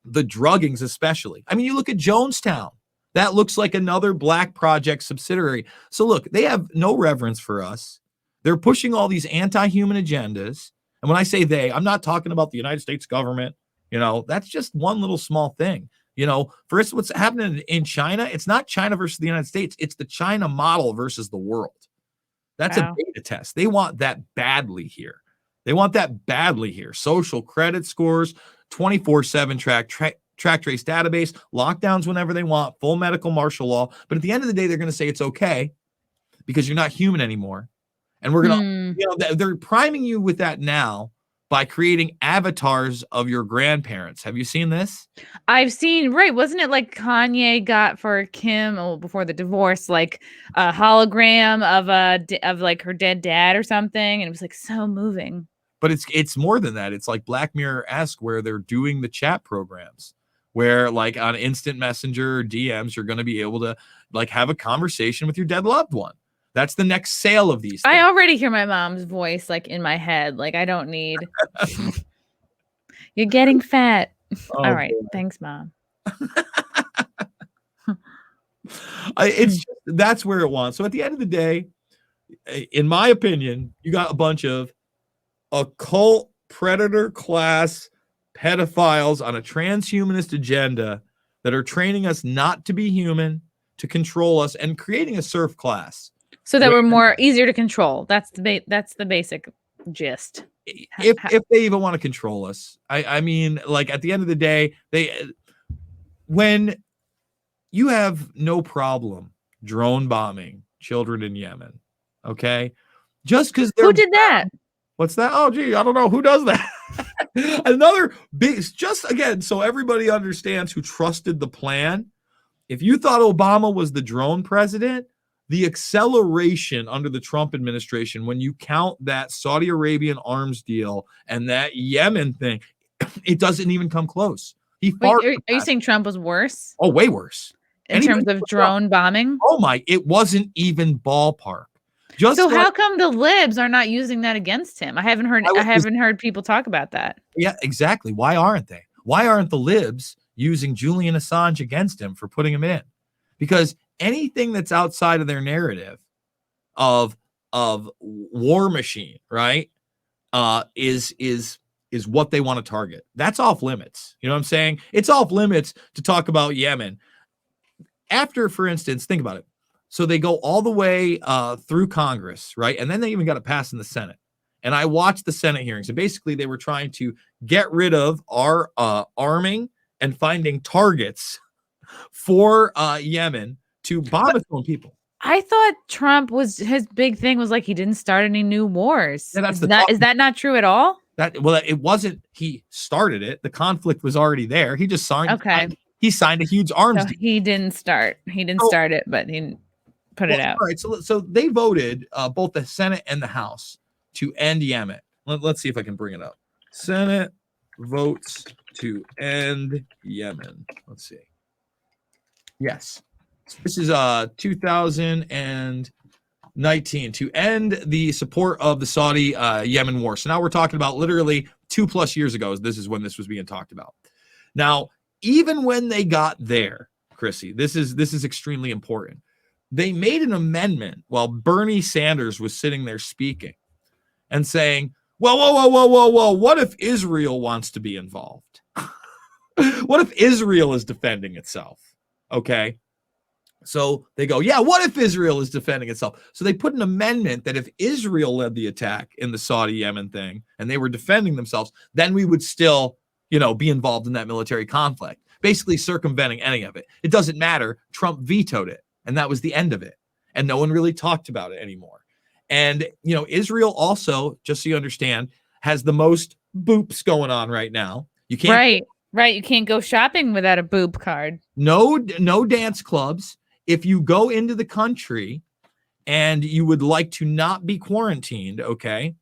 the druggings especially. I mean, you look at Jonestown. That looks like another Black Project subsidiary. So look, they have no reverence for us. They're pushing all these anti-human agendas. And when I say they, I'm not talking about the United States government. You know, that's just one little small thing. You know, for instance, what's happening in China, it's not China versus the United States. It's the China model versus the world. That's a beta test. They want that badly here. They want that badly here. Social credit scores, 24/7 track trace database, lockdowns whenever they want, full medical martial law. But at the end of the day, they're going to say it's okay because you're not human anymore. And we're going to, you know, they're priming you with that now by creating avatars of your grandparents. Have you seen this? I've seen, right. Wasn't it like Kanye got for Kim before the divorce, like a hologram of like her dead dad or something? And it was like so moving. But it's more than that. It's like Black Mirror-esque, where they're doing the chat programs where like on instant messenger or DMs, you're going to be able to like have a conversation with your dead loved one. That's the next sale of these things. I already hear my mom's voice like in my head. Like I don't need. You're getting fat. Oh, all right. Boy. Thanks, Mom. That's where it wants. So at the end of the day, in my opinion, you got a bunch of occult predator class pedophiles on a transhumanist agenda that are training us not to be human, to control us, and creating a serf class. So that we're more easier to control. That's the basic gist. If they even want to control us, I mean, like at the end of the day, when you have no problem drone bombing children in Yemen, okay, just because who did that? What's that? Oh, gee, I don't know who does that. Another big, just again, so everybody understands who trusted the plan. If you thought Obama was the drone president, the acceleration under the Trump administration, when you count that Saudi Arabian arms deal and that Yemen thing, it doesn't even come close. Are you saying Trump was worse? Oh, way worse. In terms of drone bombing? Oh my, it wasn't even ballpark. So how come the libs are not using that against him? I haven't heard people talk about that. Yeah, exactly. Why aren't they? Why aren't the libs using Julian Assange against him for putting him in? Because anything that's outside of their narrative of war machine, right, is what they want to target. That's off limits. You know what I'm saying? It's off limits to talk about Yemen. After, for instance, think about it. So they go all the way through Congress, right? And then they even got it passed in the Senate. And I watched the Senate hearings. And basically, they were trying to get rid of our arming and finding targets for Yemen to bomb its own people. I thought Trump his big thing was like he didn't start any new wars. Yeah, is that not true at all? It wasn't. He started it. The conflict was already there. He just signed. Okay. He signed a huge arms deal. He didn't start. He didn't start it, but he put it out. All right. So they voted both the Senate and the House to end Yemen. Let's see if I can bring it up. Senate votes to end Yemen. Let's see. Yes. This is 2000 and 19, to end the support of the Saudi Yemen war. So now we're talking about literally 2+ years ago. This is when this was being talked about. Now, even when they got there, Chrissy, this is extremely important. They made an amendment while Bernie Sanders was sitting there speaking and saying, whoa, what if Israel wants to be involved? What if Israel is defending itself? Okay. So they go, yeah, what if Israel is defending itself? So they put an amendment that if Israel led the attack in the Saudi Yemen thing and they were defending themselves, then we would still, be involved in that military conflict, basically circumventing any of it. It doesn't matter. Trump vetoed it, and that was the end of it. And no one really talked about it anymore. And, Israel also, just so you understand, has the most boops going on right now. You can't. Right. You can't go shopping without a boop card. No dance clubs. If you go into the country and you would like to not be quarantined, okay,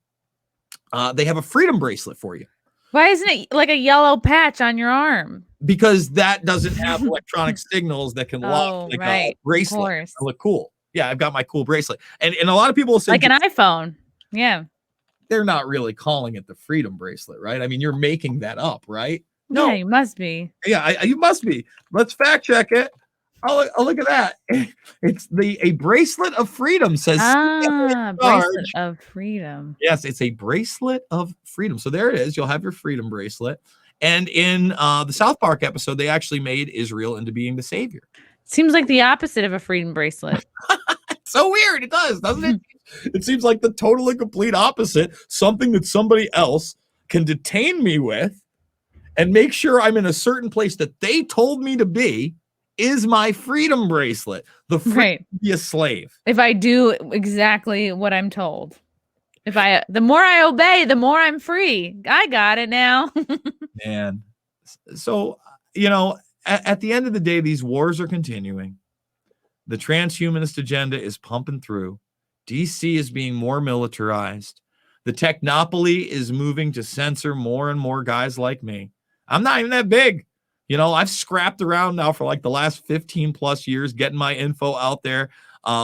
they have a freedom bracelet for you. Why isn't it like a yellow patch on your arm? Because that doesn't have electronic signals that can lock a bracelet. I look cool. Yeah, I've got my cool bracelet. And a lot of people will say like an iPhone. Yeah. They're not really calling it the freedom bracelet, right? I mean, you're making that up, right? No, yeah, you must be. Yeah, you must be. Let's fact check it. Oh, look at that. It's a bracelet of freedom, says bracelet of freedom. Yes, it's a bracelet of freedom. So there it is. You'll have your freedom bracelet. And in the South Park episode, they actually made Israel into being the savior. Seems like the opposite of a freedom bracelet. So weird. It does, doesn't it? It seems like the total and complete opposite. Something that somebody else can detain me with and make sure I'm in a certain place that they told me to be is my freedom bracelet. The freedom to be a slave. If I do exactly what I'm told. The more I obey, the more I'm free. I got it now. Man. So, at the end of the day, these wars are continuing. The transhumanist agenda is pumping through. DC is being more militarized. The technopoly is moving to censor more and more guys like me. I'm not even that big. I've scrapped around now for like the last 15+ years, getting my info out there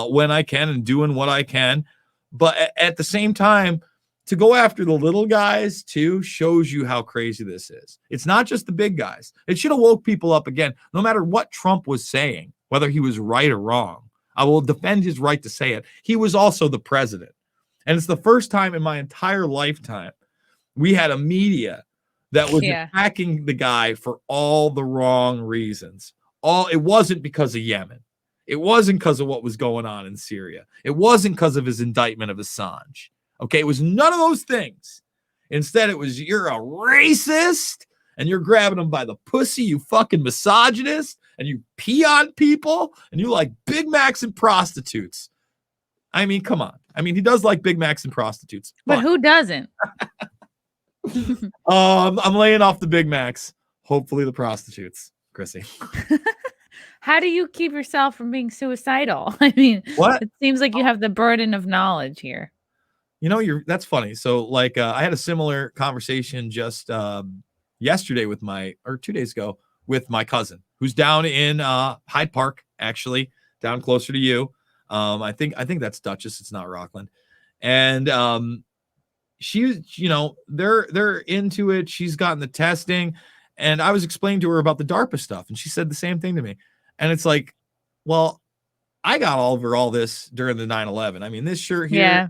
when I can and doing what I can. But at the same time, to go after the little guys too shows you how crazy this is. It's not just the big guys. It should have woke people up again, no matter what Trump was saying, whether he was right or wrong. I will defend his right to say it. He was also the president. And it's the first time in my entire lifetime we had a media that was attacking the guy for all the wrong reasons. It wasn't because of Yemen. It wasn't because of what was going on in Syria. It wasn't because of his indictment of Assange. Okay, it was none of those things. Instead, it was, you're a racist and you're grabbing them by the pussy, you fucking misogynist, and you pee on people and you like Big Macs and prostitutes. I mean, come on. I mean, he does like Big Macs and prostitutes. But who doesn't? I'm laying off the Big Macs. Hopefully the prostitutes, Chrissy. How do you keep yourself from being suicidal? I mean, it seems like you have the burden of knowledge here. That's funny. So I had a similar conversation just yesterday 2 days ago with my cousin who's down in Hyde Park, actually down closer to you. I think that's Dutchess. It's not Rockland. And she's, they're into it. She's gotten the testing. And I was explaining to her about the DARPA stuff. And she said the same thing to me. And it's like, well, I got over all this during the 9/11. I mean, this shirt here. Yeah.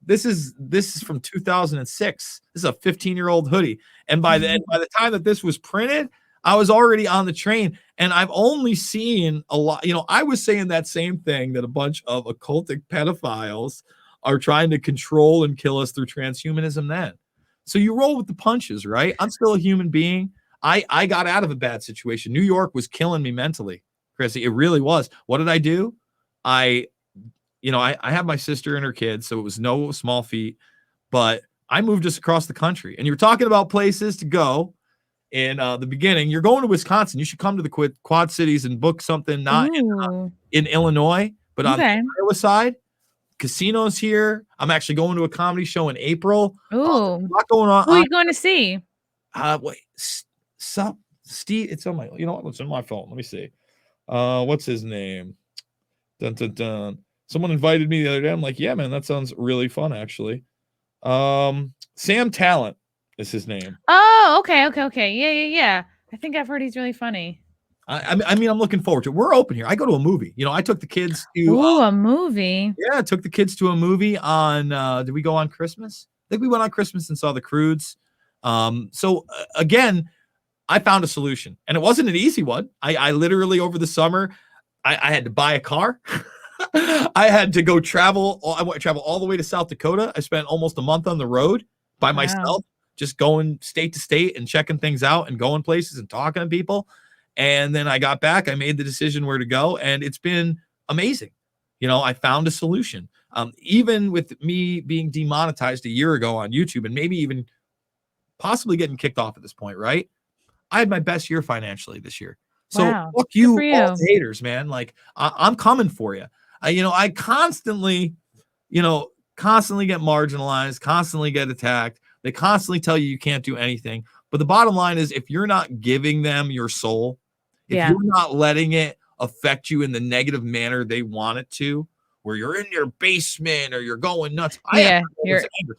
This is from 2006. This is a 15-year-old hoodie. And by the time that this was printed, I was already on the train. And I've only seen a lot. I was saying that same thing, that a bunch of occultic pedophiles are trying to control and kill us through transhumanism then. So you roll with the punches, right? I'm still a human being. I got out of a bad situation. New York was killing me mentally, Chrissy. It really was. What did I do? I have my sister and her kids, so it was no small feat, but I moved us across the country. And you're talking about places to go in the beginning. You're going to Wisconsin. You should come to the Quad Cities and book something, not in Illinois, but on the Iowa side. Casinos here. I'm actually going to a comedy show in April. Ooh. A lot going on. Who are you going to see? Steve. It's on my, it's on my phone. Let me see. What's his name? Dun, dun, dun. Someone invited me the other day. I'm like, yeah, man, that sounds really fun, actually. Sam Talent is his name. Oh, okay. Yeah. I think I've heard he's really funny. I mean, I'm looking forward to it. We're open here. I go to a movie. You know, I took the kids to Ooh, a movie. yeah, I took the kids to a movie on did we go on Christmas? I think we went on Christmas and saw The Croods. So again, I found a solution, and it wasn't an easy one. I literally over the summer, I had to buy a car. I had to go travel. I went to travel all the way to South Dakota. I spent almost a month on the road by myself, just going state to state and checking things out and going places and talking to people. And then I got back. I made the decision where to go, and it's been amazing. You know, I found a solution. Even with me being demonetized a year ago on YouTube, and maybe even possibly getting kicked off at this point, right? I had my best year financially this year. So fuck you, all the haters, man. Like I'm coming for you. I constantly get marginalized, constantly get attacked. They constantly tell you can't do anything. But the bottom line is, if you're not giving them your soul, if you're not letting it affect you in the negative manner they want it to, where you're in your basement or you're going nuts.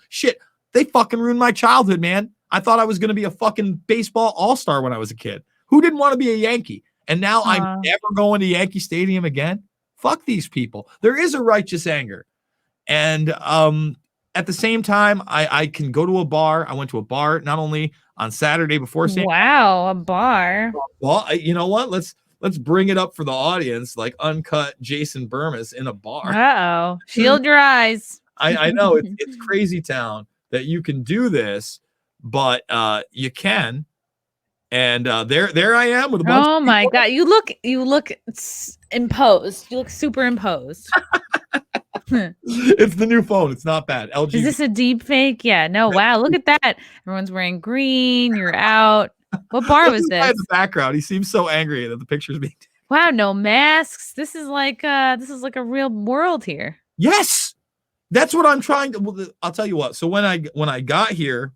Shit, they fucking ruined my childhood, man. I thought I was going to be a fucking baseball all-star when I was a kid. Who didn't want to be a Yankee? And now I'm never going to Yankee Stadium again. Fuck these people. There is a righteous anger. And at the same time, I can go to a bar. I went to a bar not only on Saturday before St. Wow, a bar. Well, you know what? Let's bring it up for the audience, like uncut Jason Bermas in a bar. Uh-oh. Shield your eyes. I know it's crazy town that you can do this, but you can. And there I am with a bunch of my God. You look imposed. You look super imposed. It's the new phone. It's not bad. LG. Is this a deep fake? Yeah. No. Wow. Look at that. Everyone's wearing green. You're out. What bar was this? In the background, he seems so angry that the picture's being. Wow. No masks. This is like a real world here. Yes, that's what I'm trying to. Well, I'll tell you what. So when I got here,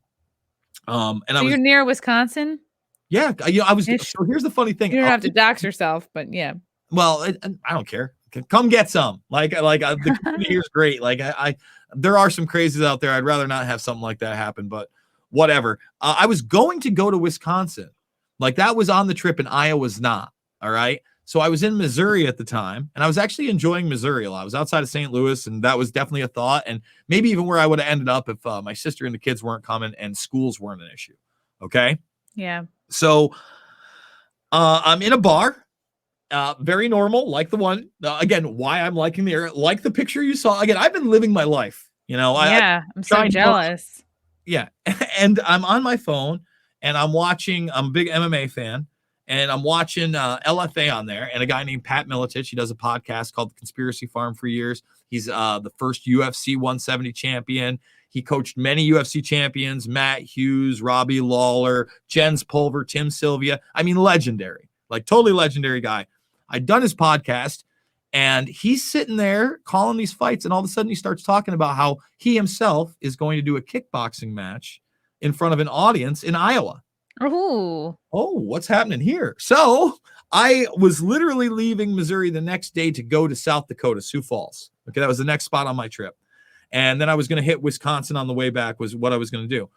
you're near Wisconsin. Yeah, I was. So here's the funny thing. You don't have to dox yourself, but yeah. Well, I don't care. Come get some. The community here's great. There are some crazies out there. I'd rather not have something like that happen, but whatever. I was going to go to Wisconsin. Like that was on the trip, and Iowa's not. All right. So I was in Missouri at the time, and I was actually enjoying Missouri a lot. I was outside of St. Louis, and that was definitely a thought, and maybe even where I would have ended up if my sister and the kids weren't coming and schools weren't an issue. Okay. Yeah. So I'm in a bar, very normal, like the one. Again, why I'm liking the area, like the picture you saw. Again, I've been living my life, I'm so jealous. Yeah. And I'm on my phone, and I'm a big MMA fan, and I'm watching LFA on there, and a guy named Pat Miletich. He does a podcast called The Conspiracy Farm for years. He's the first UFC 170 champion. He coached many UFC champions, Matt Hughes, Robbie Lawler, Jens Pulver, Tim Sylvia. I mean, legendary, like totally legendary guy. I'd done his podcast, and he's sitting there calling these fights, and all of a sudden he starts talking about how he himself is going to do a kickboxing match in front of an audience in Iowa. Oh, what's happening here? So I was literally leaving Missouri the next day to go to South Dakota, Sioux Falls. Okay, that was the next spot on my trip. And then I was going to hit Wisconsin on the way back was what I was going to do.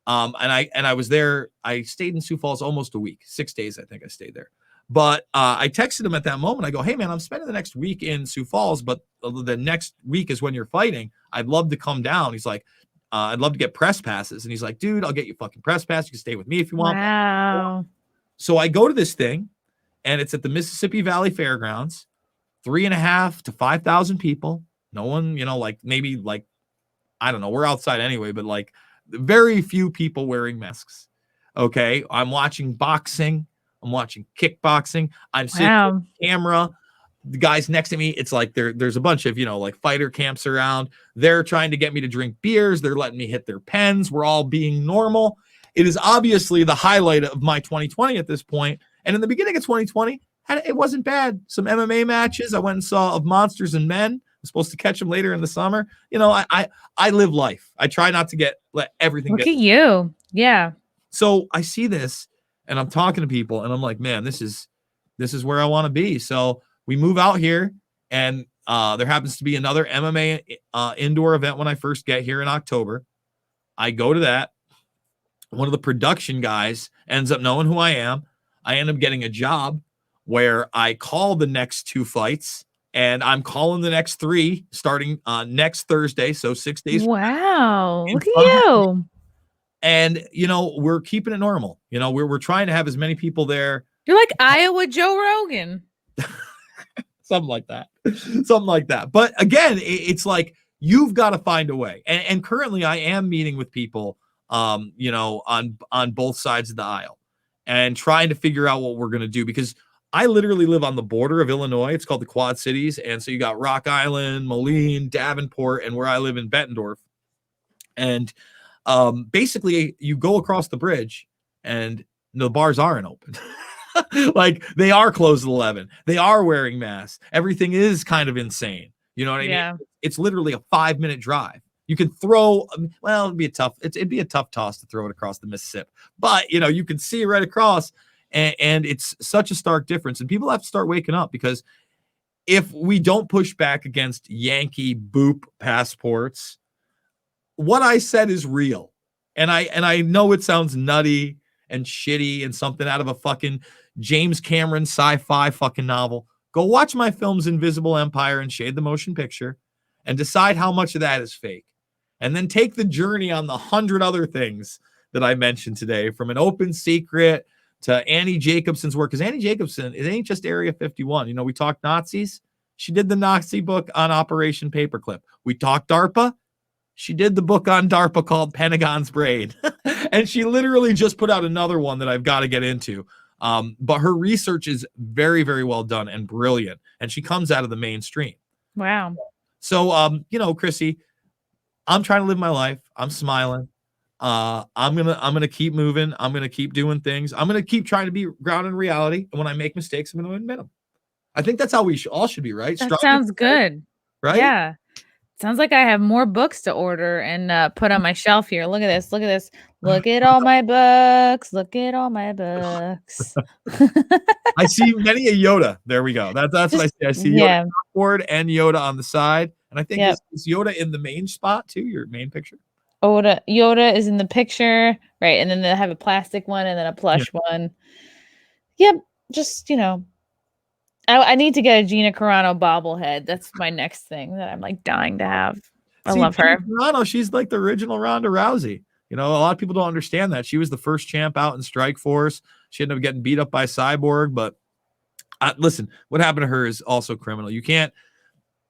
And I was there. I stayed in Sioux Falls almost a week, 6 days. I think I stayed there. But I texted him at that moment. I go, hey, man, I'm spending the next week in Sioux Falls, but the next week is when you're fighting. I'd love to come down. He's like, I'd love to get press passes. And he's like, dude, I'll get you fucking press pass. You can stay with me if you want. Wow. So I go to this thing, and it's at the Mississippi Valley Fairgrounds, 3,500 to 5,000 people. No one, maybe I don't know. We're outside anyway, but very few people wearing masks. Okay. I'm watching boxing. I'm watching kickboxing. I'm sitting on the camera. The guys next to me, it's like there's a bunch of, fighter camps around. They're trying to get me to drink beers. They're letting me hit their pens. We're all being normal. It is obviously the highlight of my 2020 at this point. And in the beginning of 2020, it wasn't bad. Some MMA matches. I went and saw Of Monsters and Men. I'm supposed to catch them later in the summer. I live life. I try not to let everything. Look at you. Yeah. So I see this, and I'm talking to people, and I'm like, man, this is where I want to be. So we move out here, and There happens to be another MMA indoor event when I first get here in October. I go to that. One of the production guys ends up knowing who I am. I end up getting a job where I call the next 2 fights, and I'm calling the next 3 starting next Thursday. So 6 days. Wow. Look at you. And, you know, we're keeping it normal. You know, we're trying to have as many people there. You're like Iowa Joe Rogan. Something like that. Something like that. But again, it's like you've got to find a way. And currently I am meeting with people, you know, on both sides of the aisle and trying to figure out what we're going to do, because I literally live on the border of Illinois. It's called the Quad Cities. And so you got Rock Island, Moline, Davenport, and where I live in Bettendorf. And basically you go across the bridge and the bars aren't open. Like they are closed at 11. They are wearing masks. Everything is kind of insane. You know what I mean? It's literally a 5-minute drive. You can throw, well, it'd be a tough toss to throw it across the Mississippi, but you know, you can see it right across, and it's such a stark difference. And people have to start waking up, because if we don't push back against Yankee boop passports, what I said is real. And I know it sounds nutty and shitty and something out of a fucking James Cameron sci-fi fucking novel. Go watch my films Invisible Empire and Shade the Motion Picture and decide how much of that is fake. And then take the journey on the 100 other things that I mentioned today, from An Open Secret to Annie Jacobson's work. Because Annie Jacobson, it ain't just Area 51. You know, we talked Nazis. She did the Nazi book on Operation Paperclip. We talked DARPA. She did the book on DARPA called Pentagon's Brain. And she literally just put out another one that I've got to get into. But her research is very, very well done and brilliant. And she comes out of the mainstream. Wow. So, you know, Chrissie, I'm trying to live my life. I'm smiling. I'm gonna keep moving. I'm gonna keep doing things. I'm gonna keep trying to be grounded in reality. And when I make mistakes, I'm gonna admit them. I think that's how we all should be, right? That sounds good. Right? Yeah. Sounds like I have more books to order and put on my shelf here. Look at this. Look at this. Look at all my books. Look at all my books. I see many a Yoda. There we go. That's what I see. I see Yoda board and Yoda on the side. And I think is Yoda in the main spot too, your main picture? Yoda is in the picture, right? And then they have a plastic one and then a plush one. Yep. Just, you know, I need to get a Gina Carano bobblehead. That's my next thing that I'm like dying to have. I love her. Carano, she's like the original Ronda Rousey. You know, a lot of people don't understand that. She was the first champ out in Strike Force. She ended up getting beat up by Cyborg. But listen, what happened to her is also criminal. You can't.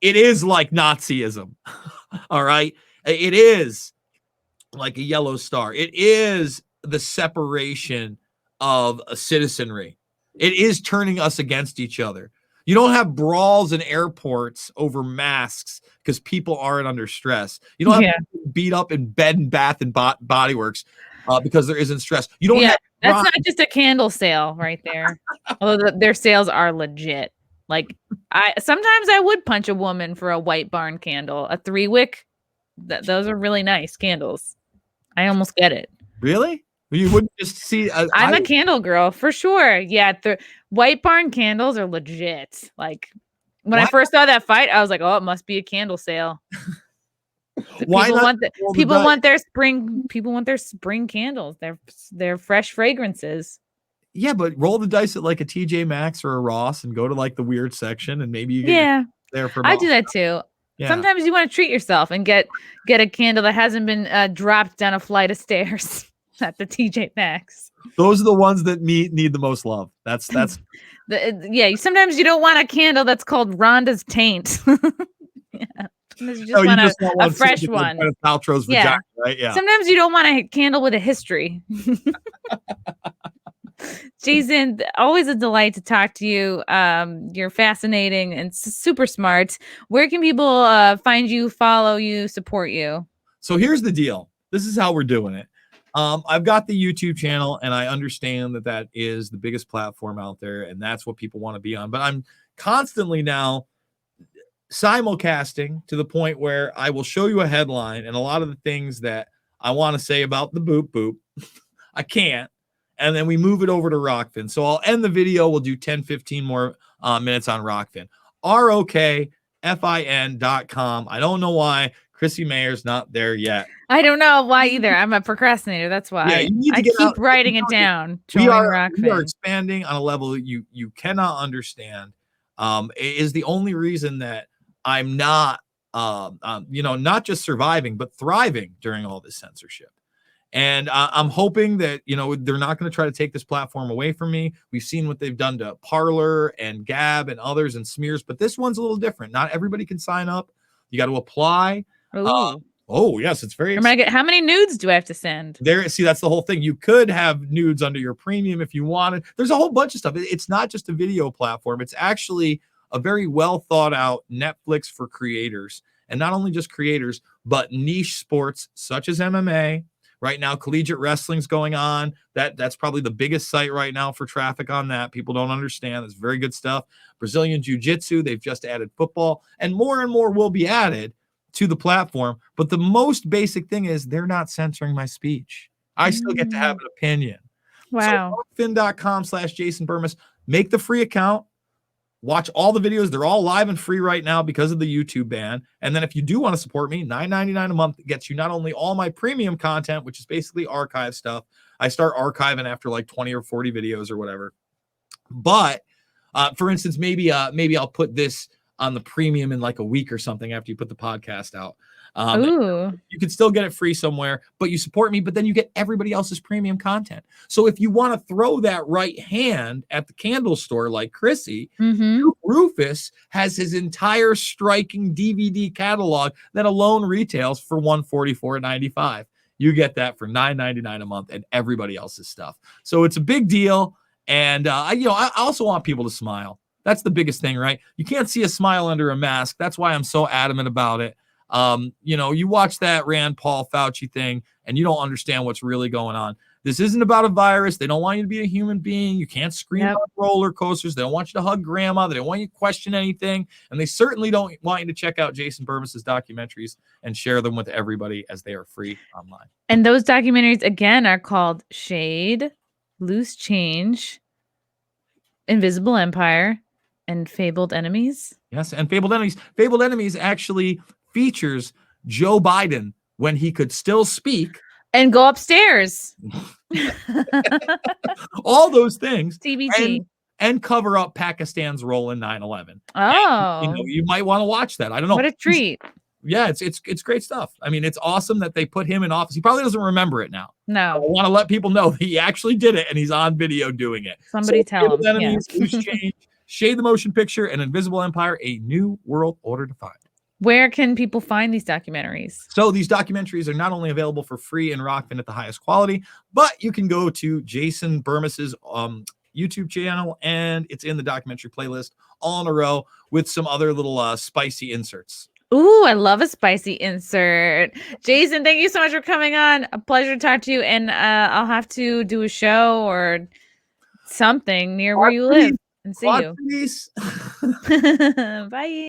It is like Nazism. All right. It is like a yellow star. It is the separation of a citizenry. It is turning us against each other. You don't have brawls in airports over masks because people aren't under stress. You don't have people beat up in Bed and Bath and Body Works because there isn't stress. You don't have that's not just a candle sale right there. Although their sales are legit. Like sometimes I would punch a woman for a White Barn candle, a 3-wick. Those are really nice candles. I almost get it. Really? You wouldn't just see. I'm a candle girl for sure. Yeah, the White Barn candles are legit. Like when I first saw that fight, I was like, "Oh, it must be a candle sale." Why not? People want their spring candles. They're fresh fragrances. Yeah, but roll the dice at like a TJ Maxx or a Ross and go to like the weird section, and maybe you get there for. I do that too. Yeah. Sometimes you want to treat yourself and get a candle that hasn't been dropped down a flight of stairs at the TJ Maxx. Those are the ones that need the most love. That's sometimes you don't want a candle that's called Rhonda's Taint. You just want a fresh one. Paltrow's vagina, right? Yeah. Sometimes you don't want a candle with a history. Jason, always a delight to talk to you. You're fascinating and super smart. Where can people find you, follow you, support you? So here's the deal. This is how we're doing it. I've got the YouTube channel, and I understand that is the biggest platform out there, and that's what people want to be on. But I'm constantly now simulcasting to the point where I will show you a headline, and a lot of the things that I want to say about the boop boop, I can't. And then we move it over to Rockfin. So I'll end the video. We'll do 10, 15 more minutes on Rockfin. ROK Fin.com. I don't know why Chrissie Mayer's not there yet. I don't know why either. I'm a procrastinator. That's why Yeah, you need to I get keep out. writing it down. We Join are Rockfin. expanding on a level you cannot understand. It is the only reason that I'm not not just surviving but thriving during all this censorship. And I'm hoping that they're not going to try to take this platform away from me. We've seen what they've done to Parler and Gab and others and Smears, but this one's a little different. Not everybody can sign up. You got to apply. Oh yes, it's very. How many nudes do I have to send? See, that's the whole thing. You could have nudes under your premium if you wanted. There's a whole bunch of stuff. It's not just a video platform. It's actually a very well thought out Netflix for creators, and not only just creators, but niche sports such as MMA. Right now, collegiate wrestling's going on. That's probably the biggest site right now for traffic on that. People don't understand. It's very good stuff. Brazilian Jiu-Jitsu, they've just added football, and more will be added to the platform. But the most basic thing is they're not censoring my speech. I still get to have an opinion. Wow. So Rockfin.com/Jason Bermas. Make the free account. Watch all the videos. They're all live and free right now because of the YouTube ban. And then if you do want to support me, $9.99 a month gets you not only all my premium content, which is basically archive stuff. I start archiving after like 20 or 40 videos or whatever. But for instance, maybe I'll put this on the premium in like a week or something after you put the podcast out. You can still get it free somewhere, but you support me, but then you get everybody else's premium content. So if you want to throw that right hand at the candle store like Chrissie, Rufus has his entire striking DVD catalog that alone retails for $144.95. You get that for $9.99 a month and everybody else's stuff. So it's a big deal. And I also want people to smile. That's the biggest thing, right? You can't see a smile under a mask. That's why I'm so adamant about it. You watch that Rand Paul Fauci thing and you don't understand what's really going on. This isn't about a virus. They don't want you to be a human being. You can't scream on roller coasters. They don't want you to hug grandma. They don't want you to question anything. And they certainly don't want you to check out Jason Bermas' documentaries and share them with everybody as they are free online. And those documentaries, again, are called Shade, Loose Change, Invisible Empire, and Fabled Enemies. Yes, and Fabled Enemies. Fabled Enemies actually features Joe Biden when he could still speak and go upstairs. All those things. TBT. And cover up Pakistan's role in 9/11. Oh, and, you might want to watch that. I don't know. What a treat. Yeah, it's great stuff. I mean, it's awesome that they put him in office. He probably doesn't remember it now. No. I want to let people know he actually did it and he's on video doing it. Somebody tell him. Enemies, Loose Change, Shade the Motion Picture, and Invisible Empire, A New World Order Defined. Where can people find these documentaries? So these documentaries are not only available for free in Rockfin at the highest quality, but you can go to Jason Bermas's YouTube channel, and it's in the documentary playlist all in a row with some other little spicy inserts. Ooh, I love a spicy insert. Jason, thank you so much for coming on. A pleasure to talk to you, and I'll have to do a show or something near where you live and see you. Please. Bye.